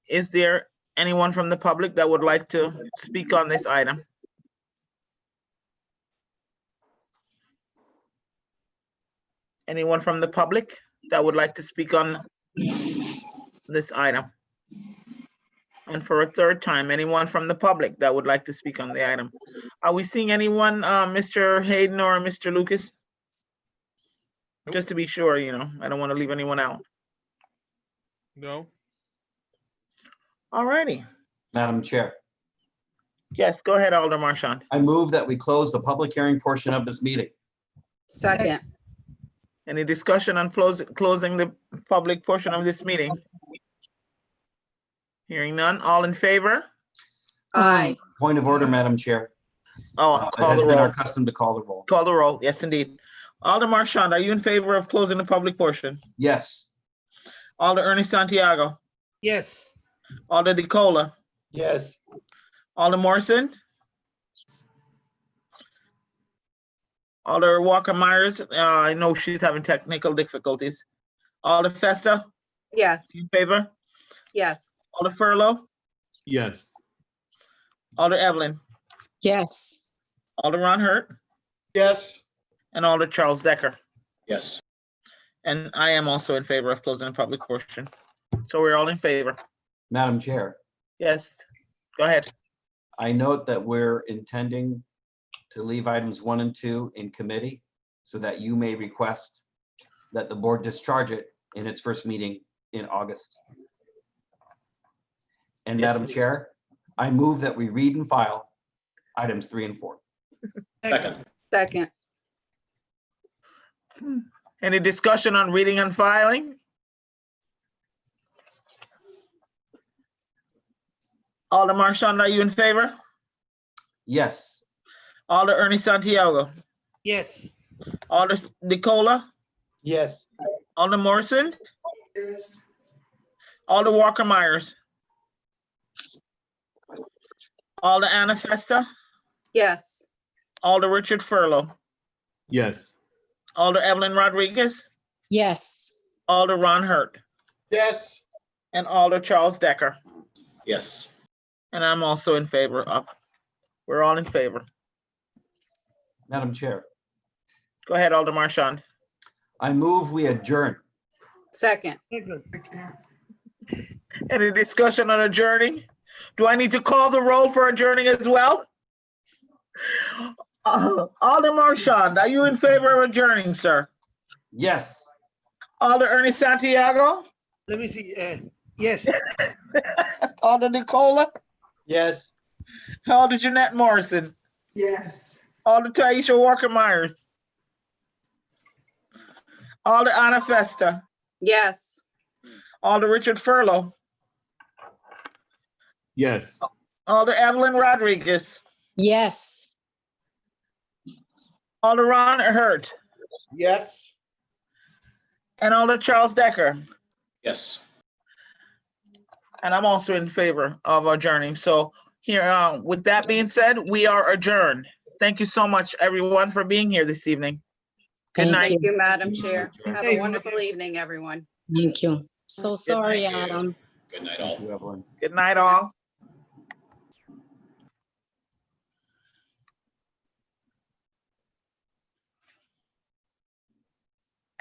Is there anyone from the public that would like to speak on this item? Anyone from the public that would like to speak on this item? And for a third time, anyone from the public that would like to speak on the item? Are we seeing anyone, Mr. Hayden or Mr. Lucas? Nope. Just to be sure, you know, I don't want to leave anyone out. No. All righty. Madam Chair, Yes, go ahead, Alder Marchand. I move that we close the public hearing portion of this meeting. Second. Any discussion on closing the public portion of this meeting? Hearing none, all in favor? Aye. Point of order, Madam Chair. Oh, It call has the been our roll. custom to call the roll. Call the roll, yes, indeed. Alder Marchand, are you in favor of closing the public portion? Yes. Alder Ernie Santiago, Yes. Alder DeCola, Yes. Alder Morrison, Alder Walker Myers, I know she's having technical difficulties. Alder Festa, Yes. in favor? Yes. Alder Furlow, Yes. Alder Evelyn, Yes. Alder Ron Hurt, Yes. and Alder Charles Decker. Yes. And I am also in favor of closing the public portion. So we're all in favor. Madam Chair, Yes, go ahead. I note that we're intending to leave items 1 and 2 in committee so that you may request that the board discharge it in its first meeting in August. And Yes, Madam indeed. Chair, I move that we read and file items 3 and 4. Second. Second. Any discussion on reading and filing? Alder Marchand, are you in favor? Yes. Alder Ernie Santiago, Yes. Alder DeCola, Yes. Alder Morrison, Yes. Alder Walker Myers, Alder Anna Festa, Yes. Alder Richard Furlow, Yes. Alder Evelyn Rodriguez, Yes. Alder Ron Hurt, Yes. and Alder Charles Decker. Yes. And I'm also in favor of. We're all in favor. Madam Chair, Go ahead, Alder Marchand. I move we adjourn. Second. Any discussion on adjourning? Do I need to call the roll for adjourning as well? Alder Marchand, are you in favor of adjourning, sir? Yes. Alder Ernie Santiago? Let me see. Yes. Alder Nicola? Yes. Alder Jeanette Morrison? Yes. Alder Taisha Walker Myers? Alder Anna Festa? Yes. Alder Richard Furlow? Yes. Alder Evelyn Rodriguez? Yes. Alder Ron Hurt? Yes. And Alder Charles Decker? Yes. And I'm also in favor of adjourning. So here, with that being said, we are adjourned. Thank you so much, everyone, for being here this evening. Good Thank night. Thank you, Madam Chair. Have Hey, a wonderful evening, everyone. Thank you. So sorry, night. Adam. Good night, all. Thank you, Evelyn. Good night, all.